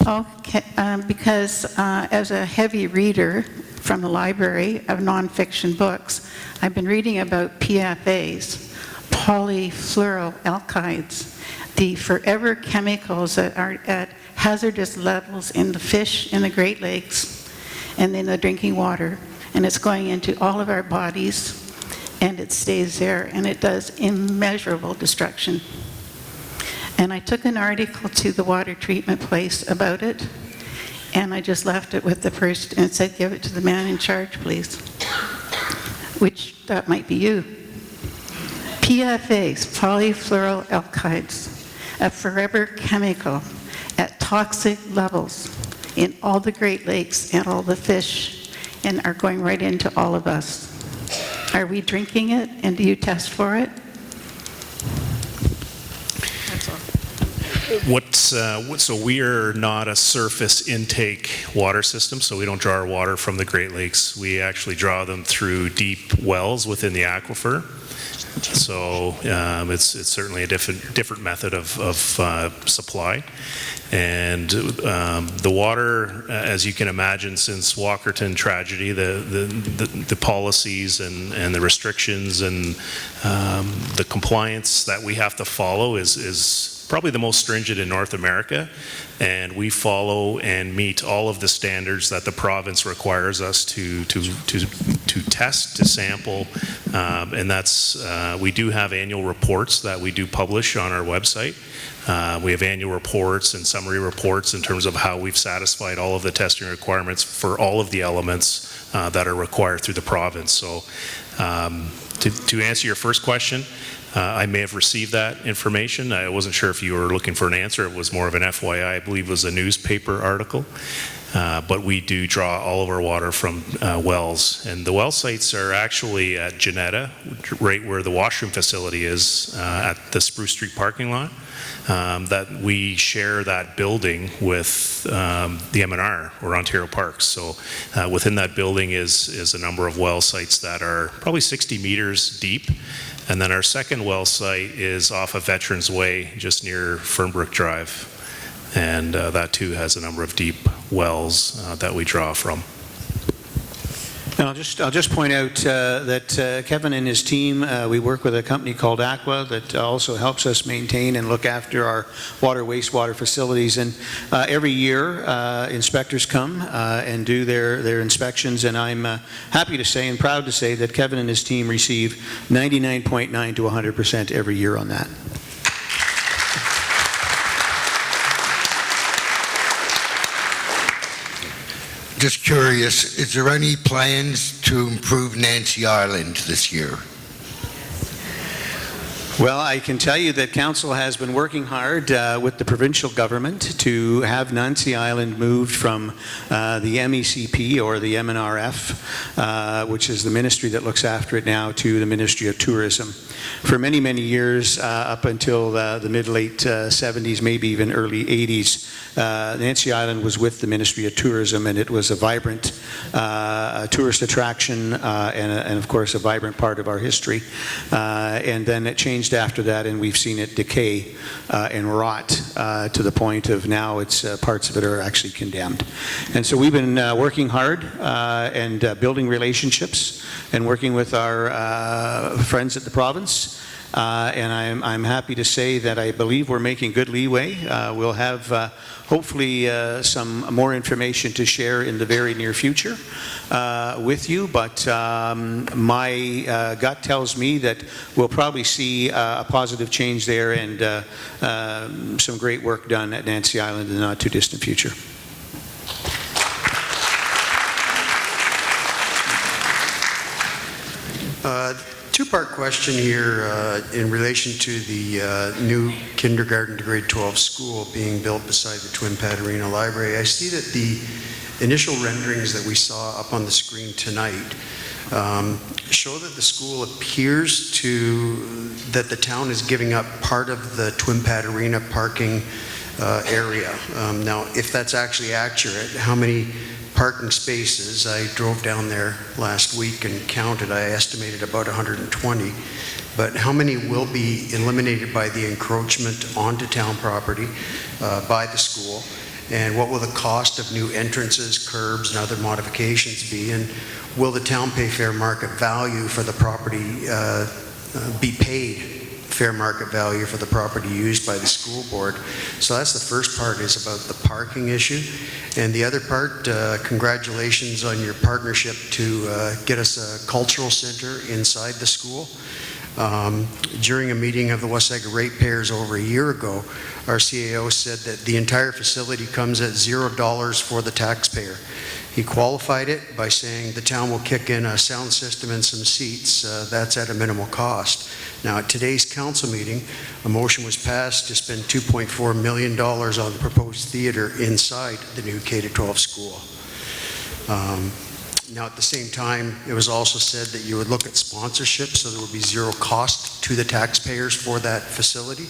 Okay, because as a heavy reader from the library of nonfiction books, I've been reading about PFAs, polyfluoroalkydes, the forever chemicals that are at hazardous levels in the fish in the Great Lakes and in the drinking water. And it's going into all of our bodies, and it stays there, and it does immeasurable destruction. And I took an article to the water treatment place about it, and I just left it with the person and said, give it to the man in charge, please. Which, that might be you. PFAs, polyfluoroalkydes, a forever chemical at toxic levels in all the Great Lakes and all the fish, and are going right into all of us. Are we drinking it, and do you test for it? So we are not a surface intake water system, so we don't draw our water from the Great Lakes. We actually draw them through deep wells within the aquifer. So it's certainly a different method of supply. And the water, as you can imagine, since Walkerton tragedy, the policies and the restrictions and the compliance that we have to follow is probably the most stringent in North America, and we follow and meet all of the standards that the province requires us to test, to sample, and that's we do have annual reports that we do publish on our website. We have annual reports and summary reports in terms of how we've satisfied all of the testing requirements for all of the elements that are required through the province. So to answer your first question, I may have received that information. I wasn't sure if you were looking for an answer. It was more of an FYI. I believe it was a newspaper article. But we do draw all of our water from wells. And the well sites are actually at Janetta, right where the washroom facility is at the Spruce Street parking lot. That we share that building with the M&R, or Ontario Parks. So within that building is a number of well sites that are probably 60 meters deep. And then our second well site is off of Veterans Way, just near Fernbrook Drive. And that too has a number of deep wells that we draw from. And I'll just point out that Kevin and his team, we work with a company called Aqua that also helps us maintain and look after our water wastewater facilities. And every year, inspectors come and do their inspections. And I'm happy to say and proud to say that Kevin and his team receive 99.9 to 100% every year on that. Just curious, is there any plans to improve Nancy Island this year? Well, I can tell you that Council has been working hard with the provincial government to have Nancy Island moved from the MECP, or the MNRF, which is the ministry that looks after it now, to the Ministry of Tourism. For many, many years, up until the mid-late 70s, maybe even early 80s, Nancy Island was with the Ministry of Tourism, and it was a vibrant tourist attraction and of course, a vibrant part of our history. And then it changed after that, and we've seen it decay and rot to the point of now it's parts of it are actually condemned. And so we've been working hard and building relationships and working with our friends at the province. And I'm happy to say that I believe we're making good leeway. We'll have hopefully some more information to share in the very near future with you, but my gut tells me that we'll probably see a positive change there and some great work done at Nancy Island in the not too distant future. Two-part question here in relation to the new kindergarten to grade 12 school being built beside the Twin Pad Arena Library. I see that the initial renderings that we saw up on the screen tonight show that the school appears that the town is giving up part of the Twin Pad Arena parking area. Now, if that's actually accurate, how many parking spaces? I drove down there last week and counted. I estimated about 120. but how many will be eliminated by the encroachment onto town property by the school? And what will the cost of new entrances, curbs, and other modifications be? And will the town pay fair market value for the property, be paid fair market value for the property used by the school board? So that's the first part, is about the parking issue. And the other part, congratulations on your partnership to get us a cultural center inside the school. During a meeting of the Wasaga ratepayers over a year ago, our CAO said that the entire facility comes at $0 for the taxpayer. He qualified it by saying the town will kick in a sound system and some seats. That's at a minimal cost. Now, at today's council meeting, a motion was passed to spend $2.4 million on the proposed theater inside the new K-12 school. Now, at the same time, it was also said that you would look at sponsorship, so there would be zero cost to the taxpayers for that facility.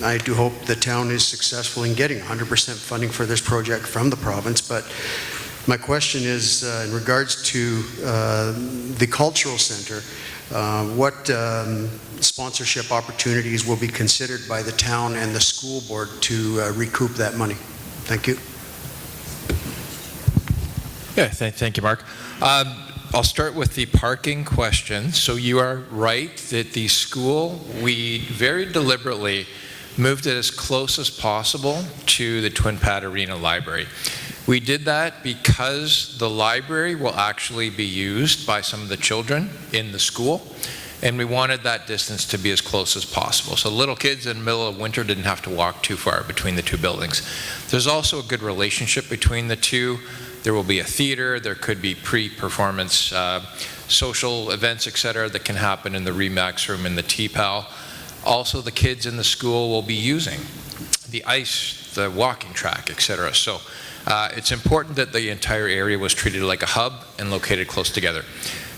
I do hope the town is successful in getting 100% funding for this project from the province, but my question is, in regards to the cultural center, what sponsorship opportunities will be considered by the town and the school board to recoup that money? Thank you. Yeah, thank you, Mark. I'll start with the parking question. So you are right that the school, we very deliberately moved it as close as possible to the Twin Pad Arena Library. We did that because the library will actually be used by some of the children in the school, and we wanted that distance to be as close as possible. So little kids in the middle of winter didn't have to walk too far between the two buildings. There's also a good relationship between the two. There will be a theater, there could be pre-performance social events, etc., that can happen in the Remax room in the TPAL. Also, the kids in the school will be using the ice, the walking track, etc. So it's important that the entire area was treated like a hub and located close together.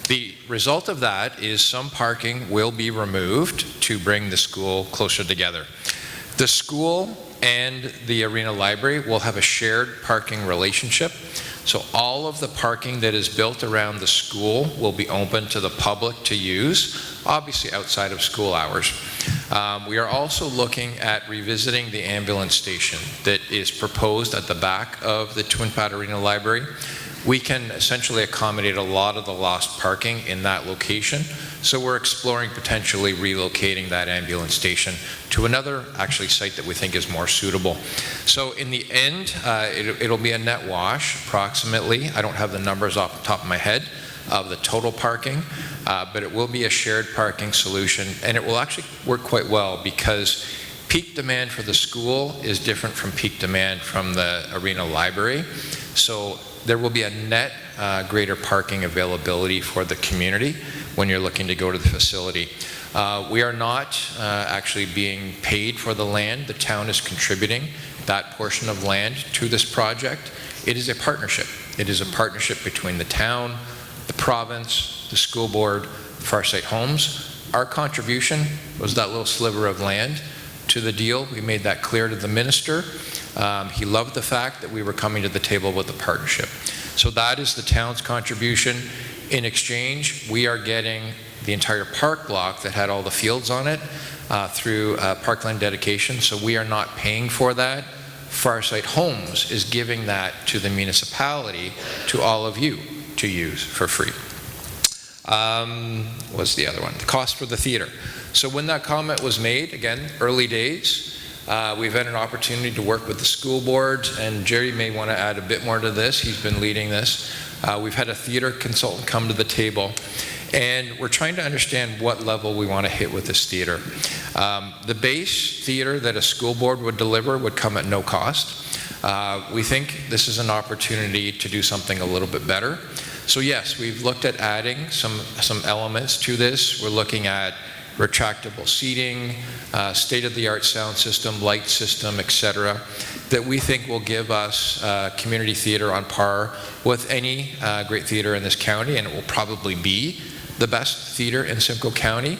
The result of that is some parking will be removed to bring the school closer together. The school and the Arena Library will have a shared parking relationship. So all of the parking that is built around the school will be open to the public to use, obviously outside of school hours. We are also looking at revisiting the ambulance station that is proposed at the back of the Twin Pad Arena Library. We can essentially accommodate a lot of the lost parking in that location. So we're exploring potentially relocating that ambulance station to another actually site that we think is more suitable. So in the end, it'll be a net wash approximately. I don't have the numbers off the top of my head of the total parking, but it will be a shared parking solution, and it will actually work quite well because peak demand for the school is different from peak demand from the Arena Library. So there will be a net greater parking availability for the community when you're looking to go to the facility. We are not actually being paid for the land. The town is contributing that portion of land to this project. It is a partnership. It is a partnership between the town, the province, the school board, Farsight Homes. Our contribution was that little sliver of land to the deal. We made that clear to the minister. He loved the fact that we were coming to the table with a partnership. So that is the town's contribution. In exchange, we are getting the entire park block that had all the fields on it through parkland dedication. So we are not paying for that. Farsight Homes is giving that to the municipality, to all of you to use for free. What's the other one? The cost for the theater. So when that comment was made, again, early days, we've had an opportunity to work with the school board, and Jerry may want to add a bit more to this. He's been leading this. We've had a theater consultant come to the table, and we're trying to understand what level we want to hit with this theater. The base theater that a school board would deliver would come at no cost. We think this is an opportunity to do something a little bit better. So yes, we've looked at adding some elements to this. We're looking at retractable seating, state-of-the-art sound system, light system, etc., that we think will give us community theater on par with any great theater in this county, and it will probably be the best theater in Simcoe County.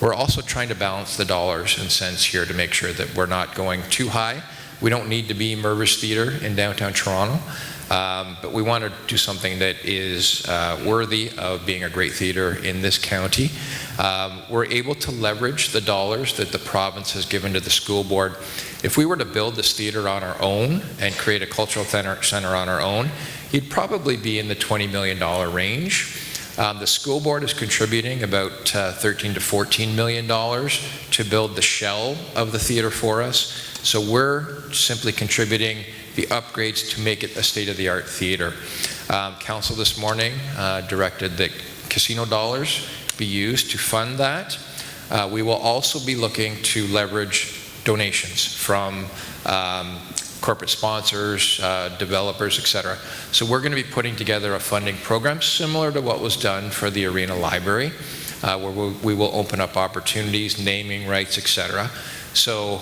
We're also trying to balance the dollars and cents here to make sure that we're not going too high. We don't need to be Mervis Theater in downtown Toronto. But we want to do something that is worthy of being a great theater in this county. We're able to leverage the dollars that the province has given to the school board. If we were to build this theater on our own and create a cultural center on our own, you'd probably be in the $20 million range. The school board is contributing about $13 to $14 million to build the shell of the theater for us. So we're simply contributing the upgrades to make it a state-of-the-art theater. Council this morning directed that casino dollars be used to fund that. We will also be looking to leverage donations from corporate sponsors, developers, etc. So we're going to be putting together a funding program similar to what was done for the Arena Library, where we will open up opportunities, naming rights, etc. So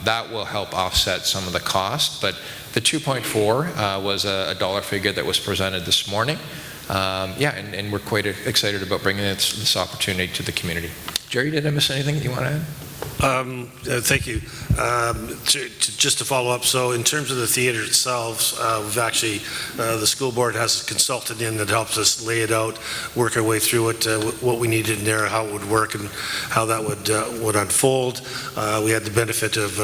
that will help offset some of the cost. But the 2.4 was a dollar figure that was presented this morning. Yeah, and we're quite excited about bringing this opportunity to the community. Jerry, did I miss anything that you want to add? Thank you. Just to follow up, so in terms of the theater itself, we've actually, the school board has a consultant in that helps us lay it out, work our way through it, what we needed in there, how it would work, and how that would unfold. We had the benefit of,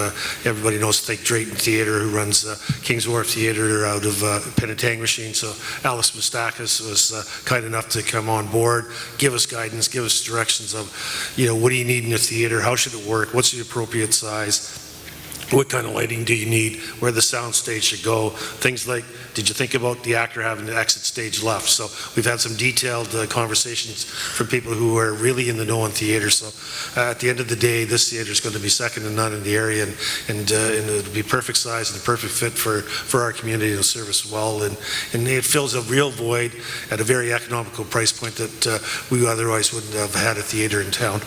everybody knows, think Drayton Theater, who runs Kings Wharf Theater out of Penetanguishene. So Alice Mustakis was kind enough to come on board, give us guidance, give us directions of, what do you need in a theater, how should it work, what's the appropriate size, what kind of lighting do you need, where the sound stage should go, things like, did you think about the actor having to exit stage left? So we've had some detailed conversations from people who are really in the know in theater. So at the end of the day, this theater is going to be second to none in the area, and it'll be perfect size and a perfect fit for our community to serve us well. And it fills a real void at a very economical price point that we otherwise wouldn't have had a theater in town.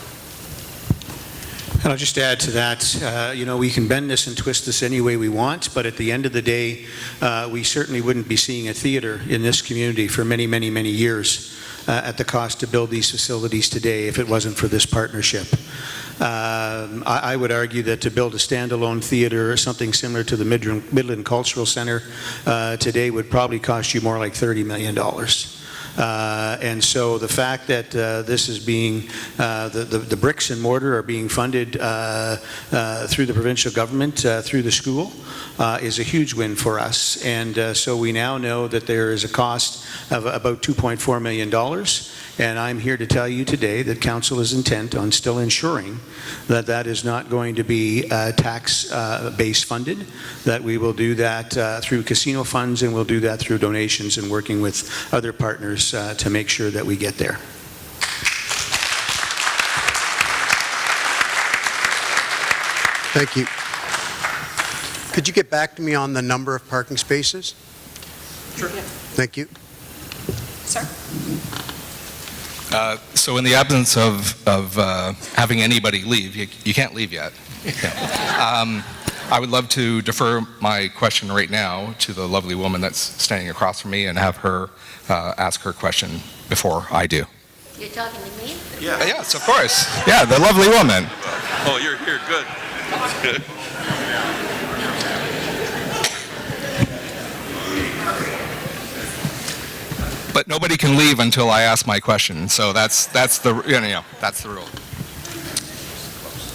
And I'll just add to that, we can bend this and twist this any way we want, but at the end of the day, we certainly wouldn't be seeing a theater in this community for many, many, many years at the cost to build these facilities today if it wasn't for this partnership. I would argue that to build a standalone theater or something similar to the Midland Cultural Center today would probably cost you more like $30 million. And so the fact that this is being, the bricks and mortar are being funded through the provincial government, through the school, is a huge win for us. And so we now know that there is a cost of about $2.4 million. And I'm here to tell you today that Council is intent on still ensuring that that is not going to be tax-based funded, that we will do that through casino funds, and we'll do that through donations and working with other partners to make sure that we get there. Thank you. Could you get back to me on the number of parking spaces? Sure. Thank you. Sir? So in the absence of having anybody leave, you can't leave yet. I would love to defer my question right now to the lovely woman that's standing across from me and have her ask her question before I do. You're talking to me? Yeah. Yes, of course. Yeah, the lovely woman. Oh, you're here. Good. But nobody can leave until I ask my question. So that's the that's the rule.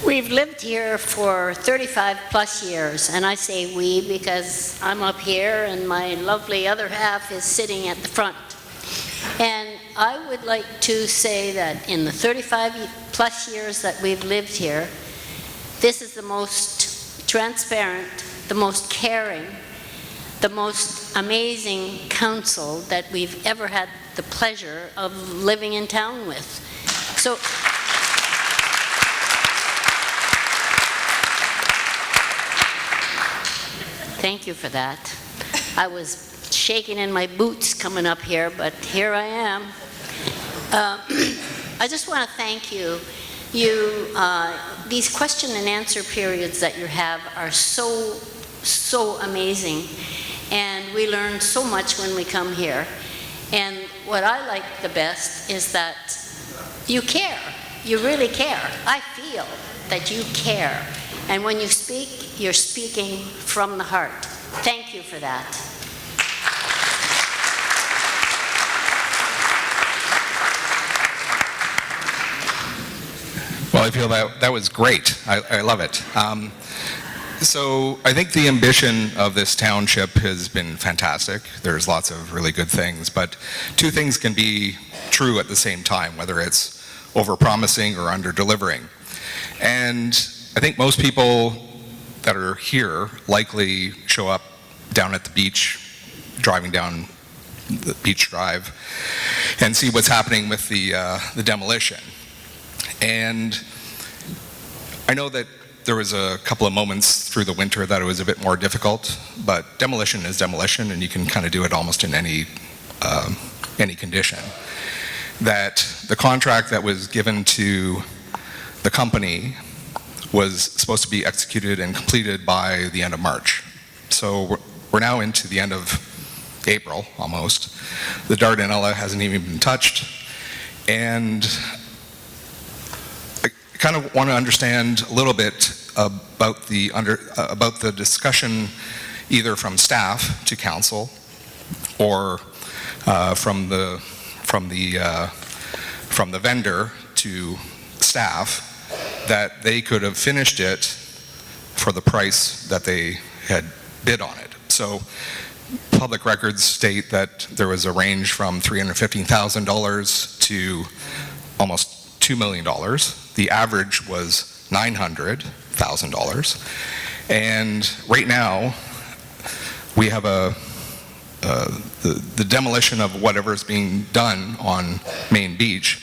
We've lived here for 35 plus years, and I say we because I'm up here and my lovely other half is sitting at the front. And I would like to say that in the 35 plus years that we've lived here, this is the most transparent, the most caring, the most amazing council that we've ever had the pleasure of living in town with. So thank you for that. I was shaking in my boots coming up here, but here I am. I just want to thank you. These question and answer periods that you have are so amazing. And we learn so much when we come here. And what I like the best is that you care. You really care. I feel that you care. And when you speak, you're speaking from the heart. Thank you for that. Well, I feel that was great. I love it. So I think the ambition of this township has been fantastic. There's lots of really good things, but two things can be true at the same time, whether it's over-promising or under-delivering. And I think most people that are here likely show up down at the beach, driving down the beach drive, and see what's happening with the demolition. And I know that there was a couple of moments through the winter that it was a bit more difficult, but demolition is demolition, and you can kind of do it almost in any condition. That the contract that was given to the company was supposed to be executed and completed by the end of March. So we're now into the end of April, almost. The Dardanella hasn't even been touched, and I kind of want to understand a little bit about the discussion, either from staff to council, or from the vendor to staff, that they could have finished it for the price that they had bid on it. So public records state that there was a range from $315,000 to almost $2 million. The average was $900,000. And right now, we have the demolition of whatever is being done on Main Beach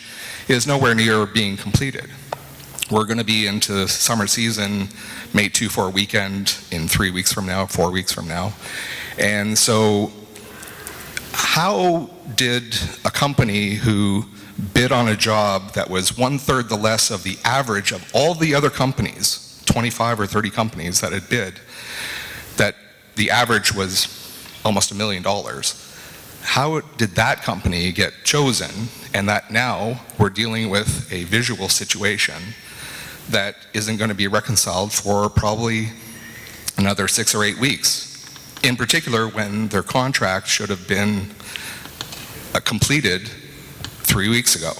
is nowhere near being completed. We're going to be into summer season, May 2-4 weekend in 3 weeks from now, 4 weeks from now. And so how did a company who bid on a job that was 1/3 the less of the average of all the other companies, 25 or 30 companies that had bid, that the average was almost $1 million, how did that company get chosen, and that now we're dealing with a visual situation that isn't going to be reconciled for probably another 6 or 8 weeks, in particular when their contract should have been completed 3 weeks ago?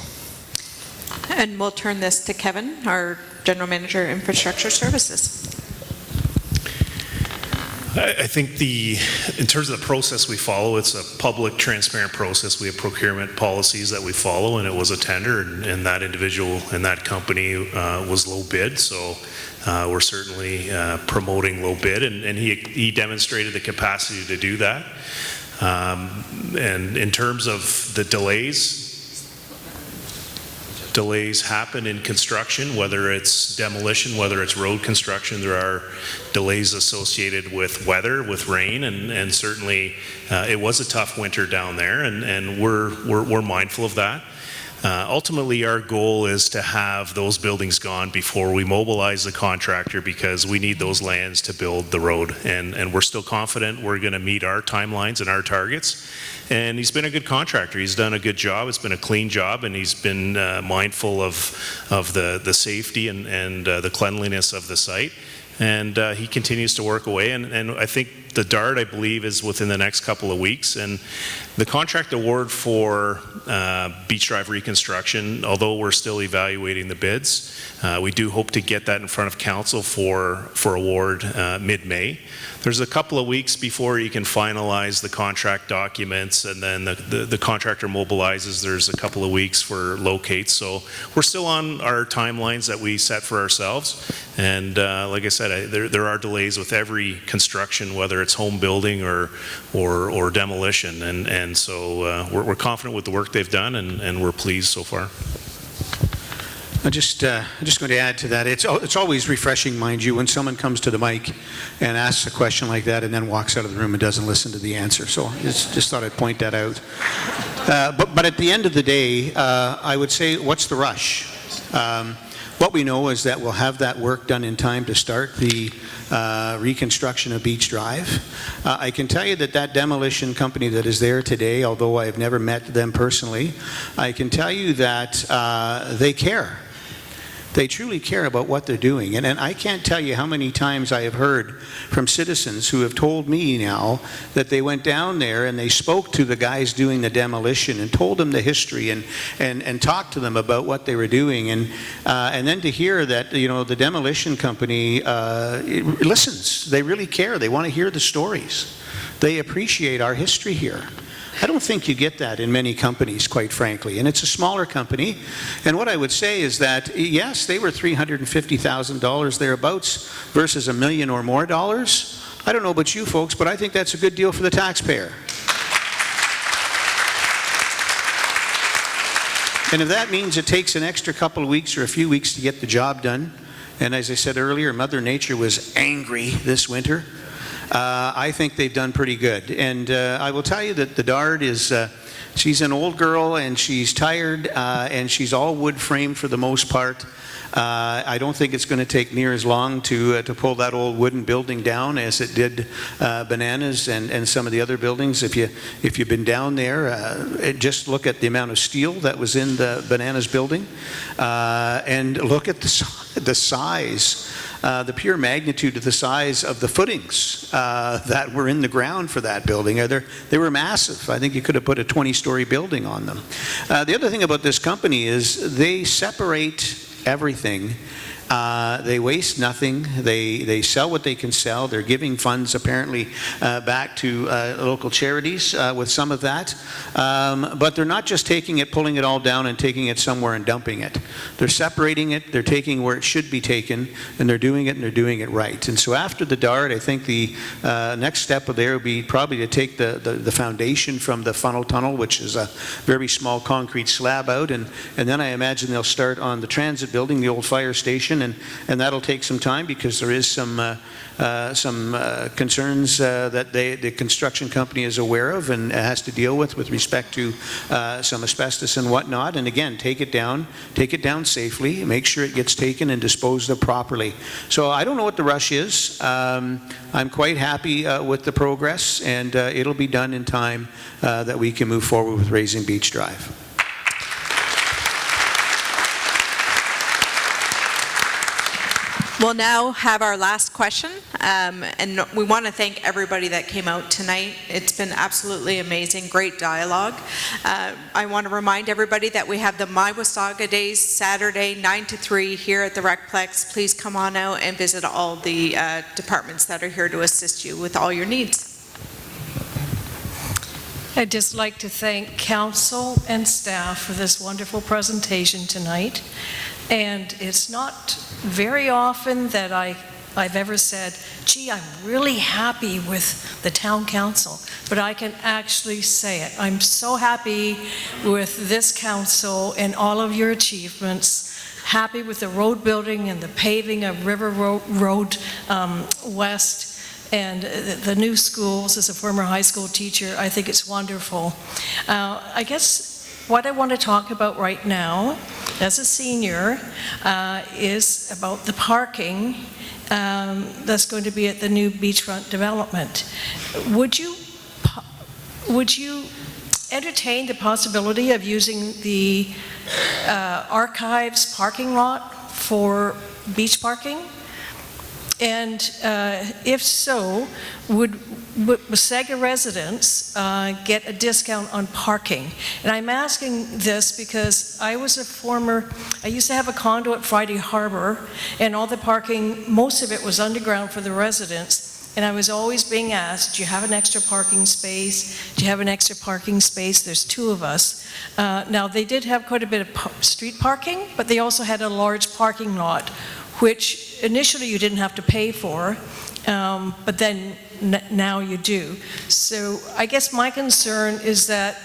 And we'll turn this to Kevin, our General Manager, Infrastructure Services. I think in terms of the process we follow, it's a public, transparent process. We have procurement policies that we follow, and it was a tender, and that individual and that company was low bid. So we're certainly promoting low bid, and he demonstrated the capacity to do that. And in terms of the delays happen in construction, whether it's demolition, whether it's road construction. There are delays associated with weather, with rain, and certainly it was a tough winter down there, and we're mindful of that. Ultimately, our goal is to have those buildings gone before we mobilize the contractor, because we need those lands to build the road, and we're still confident we're going to meet our timelines and our targets. And he's been a good contractor. He's done a good job. It's been a clean job, and he's been mindful of the safety and the cleanliness of the site. And he continues to work away, and I think the DART, I believe, is within the next couple of weeks. And the contract award for Beach Drive reconstruction, although we're still evaluating the bids, we do hope to get that in front of council for award mid-May. There's a couple of weeks before you can finalize the contract documents, and then the contractor mobilizes. There's a couple of weeks for locates. So we're still on our timelines that we set for ourselves. And like I said, there are delays with every construction, whether it's home building or demolition. And so we're confident with the work they've done, and we're pleased so far. I'm just going to add to that. It's always refreshing, mind you, when someone comes to the mic and asks a question like that and then walks out of the room and doesn't listen to the answer. So just thought I'd point that out. But at the end of the day, I would say, what's the rush? What we know is that we'll have that work done in time to start the reconstruction of Beach Drive. I can tell you that demolition company that is there today, although I've never met them personally, I can tell you that they care. They truly care about what they're doing. And I can't tell you how many times I have heard from citizens who have told me now that they went down there and they spoke to the guys doing the demolition and told them the history and talked to them about what they were doing. And then to hear that, the demolition company listens. They really care. They want to hear the stories. They appreciate our history here. I don't think you get that in many companies, quite frankly, and it's a smaller company. And what I would say is that, yes, they were $350,000 thereabouts versus $1 million or more dollars. I don't know about you folks, but I think that's a good deal for the taxpayer. And if that means it takes an extra couple of weeks or a few weeks to get the job done, and as I said earlier, Mother Nature was angry this winter, I think they've done pretty good. And I will tell you that the Dard is, she's an old girl and she's tired and she's all wood framed for the most part. I don't think it's going to take near as long to pull that old wooden building down as it did Bananas and some of the other buildings. If you've been down there, just look at the amount of steel that was in the Bananas building and look at the size. The pure magnitude of the size of the footings that were in the ground for that building. They were massive. I think you could have put a 20-story building on them. The other thing about this company is they separate everything. They waste nothing. They sell what they can sell. They're giving funds apparently back to local charities with some of that. But they're not just taking it, pulling it all down and taking it somewhere and dumping it. They're separating it. They're taking where it should be taken, and they're doing it right. And so after the Dart, I think the next step there would be probably to take the foundation from the funnel tunnel, which is a very small concrete slab out, and then I imagine they'll start on the transit building, the old fire station, and that'll take some time because there is some concerns that the construction company is aware of and has to deal with respect to some asbestos and whatnot. And again, take it down safely, make sure it gets taken and disposed of properly. So I don't know what the rush is. I'm quite happy with the progress, and it'll be done in time that we can move forward with Raising Beach Drive. We'll now have our last question, and we want to thank everybody that came out tonight. It's been absolutely amazing, great dialogue. I want to remind everybody that we have the My Wasaga Days Saturday 9 to 3 here at the Recplex. Please come on out and visit all the departments that are here to assist you with all your needs. I'd just like to thank council and staff for this wonderful presentation tonight. And it's not very often that I've ever said, gee, I'm really happy with the town council, but I can actually say it. I'm so happy with this council and all of your achievements, happy with the road building and the paving of River Road West, and the new schools. As a former high school teacher, I think it's wonderful. I guess what I want to talk about right now, as a senior, is about the parking that's going to be at the new beachfront development. Would you entertain the possibility of using the archives parking lot for beach parking? And if so, would Wasaga residents get a discount on parking? And I'm asking this because I used to have a condo at Friday Harbor, and all the parking, most of it was underground for the residents. And I was always being asked, do you have an extra parking space? Do you have an extra parking space? There's two of us. Now, they did have quite a bit of street parking, but they also had a large parking lot, which initially you didn't have to pay for, but then now you do. So I guess my concern is that,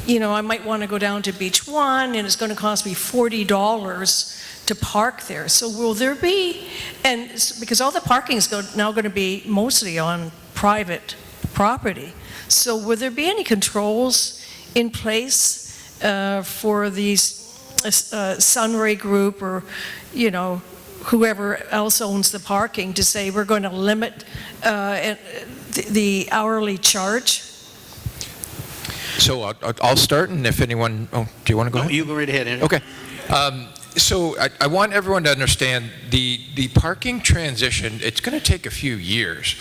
I might want to go down to Beach 1 and it's going to cost me $40 to park there. So will there be, and because all the parking is now going to be mostly on private property, so will there be any controls in place for these Sunray Group or, whoever else owns the parking to say we're going to limit the hourly charge? So I'll start, and if anyone, do you want to go ahead? You go right ahead, Andrew. Okay. So I want everyone to understand the parking transition, it's going to take a few years.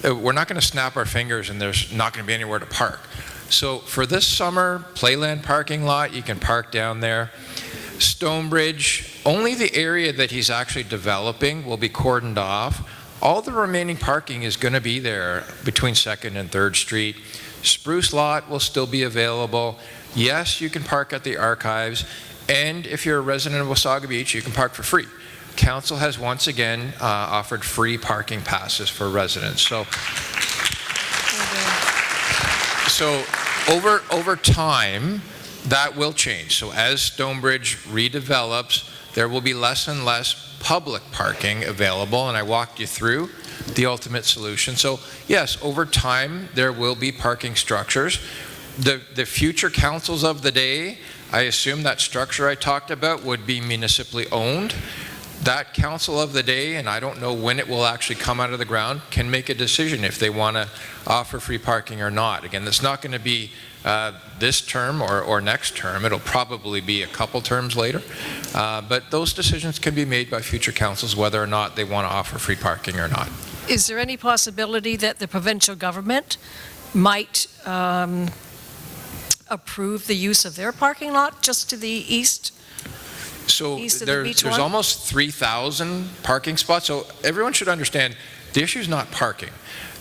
We're not going to snap our fingers and there's not going to be anywhere to park. So for this summer, Playland parking lot, you can park down there. Stonebridge, only the area that he's actually developing will be cordoned off. All the remaining parking is going to be there between 2nd and 3rd Street. Spruce Lot will still be available. Yes, you can park at the archives. And if you're a resident of Wasaga Beach, you can park for free. Council has once again offered free parking passes for residents. So over time, that will change. So as Stonebridge redevelops, there will be less and less public parking available, and I walked you through the ultimate solution. So yes, over time, there will be parking structures. The future councils of the day, I assume that structure I talked about would be municipally owned. That council of the day, and I don't know when it will actually come out of the ground, can make a decision if they want to offer free parking or not. Again, that's not going to be this term or next term. It'll probably be a couple terms later. But those decisions can be made by future councils whether or not they want to offer free parking or not. Is there any possibility that the provincial government might approve the use of their parking lot just to the east? So East of the there's Beachfront? almost 3,000 parking spots. So everyone should understand the issue is not parking.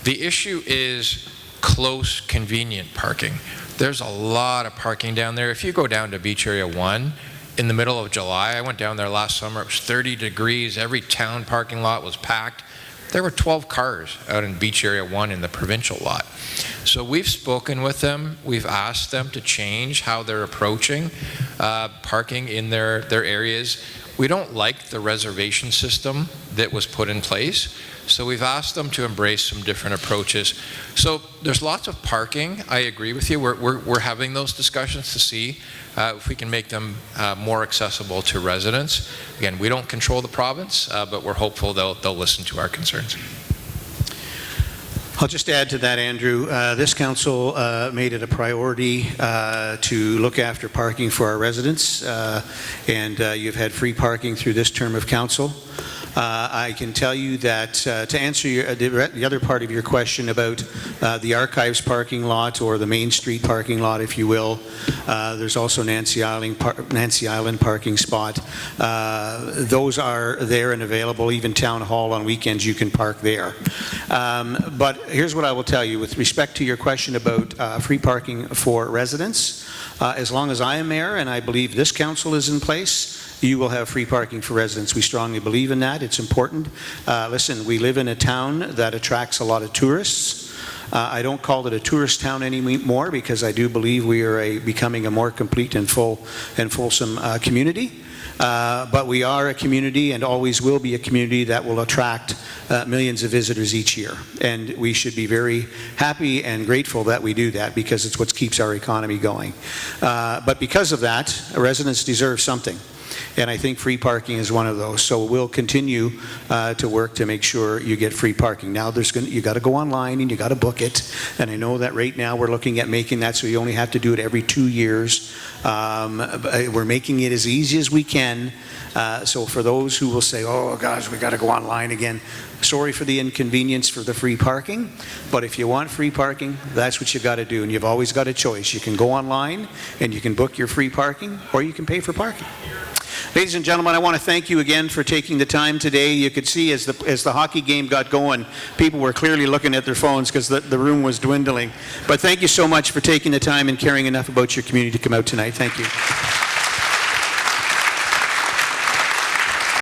The issue is close, convenient parking. There's a lot of parking down there. If you go down to Beach Area 1 in the middle of July, I went down there last summer, it was 30 degrees. Every town parking lot was packed. There were 12 cars out in Beach Area 1 in the provincial lot. So we've spoken with them. We've asked them to change how they're approaching parking in their areas. We don't like the reservation system that was put in place. So we've asked them to embrace some different approaches. So there's lots of parking. I agree with you. We're having those discussions to see if we can make them more accessible to residents. Again, we don't control the province, but we're hopeful they'll listen to our concerns. I'll just add to that, Andrew. This council made it a priority to look after parking for our residents, and you've had free parking through this term of council. I can tell you that to answer the other part of your question about the Archives parking lot or the Main Street parking lot, if you will, there's also Nancy Island parking spot. Those are there and available. Even Town Hall on weekends you can park there. But here's what I will tell you with respect to your question about free parking for residents. As long as I am mayor, and I believe this council is in place, you will have free parking for residents. We strongly believe in that. It's important. Listen, we live in a town that attracts a lot of tourists. I don't call it a tourist town anymore because I do believe we are becoming a more complete and fulsome community. But we are a community and always will be a community that will attract millions of visitors each year. And we should be very happy and grateful that we do that because it's what keeps our economy going. But because of that, residents deserve something. And I think free parking is one of those. So we'll continue to work to make sure you get free parking. Now you got to go online and you got to book it. And I know that right now we're looking at making that so you only have to do it every 2 years. We're making it as easy as we can. So for those who will say, oh gosh, we got to go online again, sorry for the inconvenience for the free parking. But if you want free parking, that's what you got to do. And you've always got a choice. You can go online and you can book your free parking, or you can pay for parking. Ladies and gentlemen, I want to thank you again for taking the time today. You could see as the hockey game got going, people were clearly looking at their phones because the room was dwindling. But thank you so much for taking the time and caring enough about your community to come out tonight. Thank you.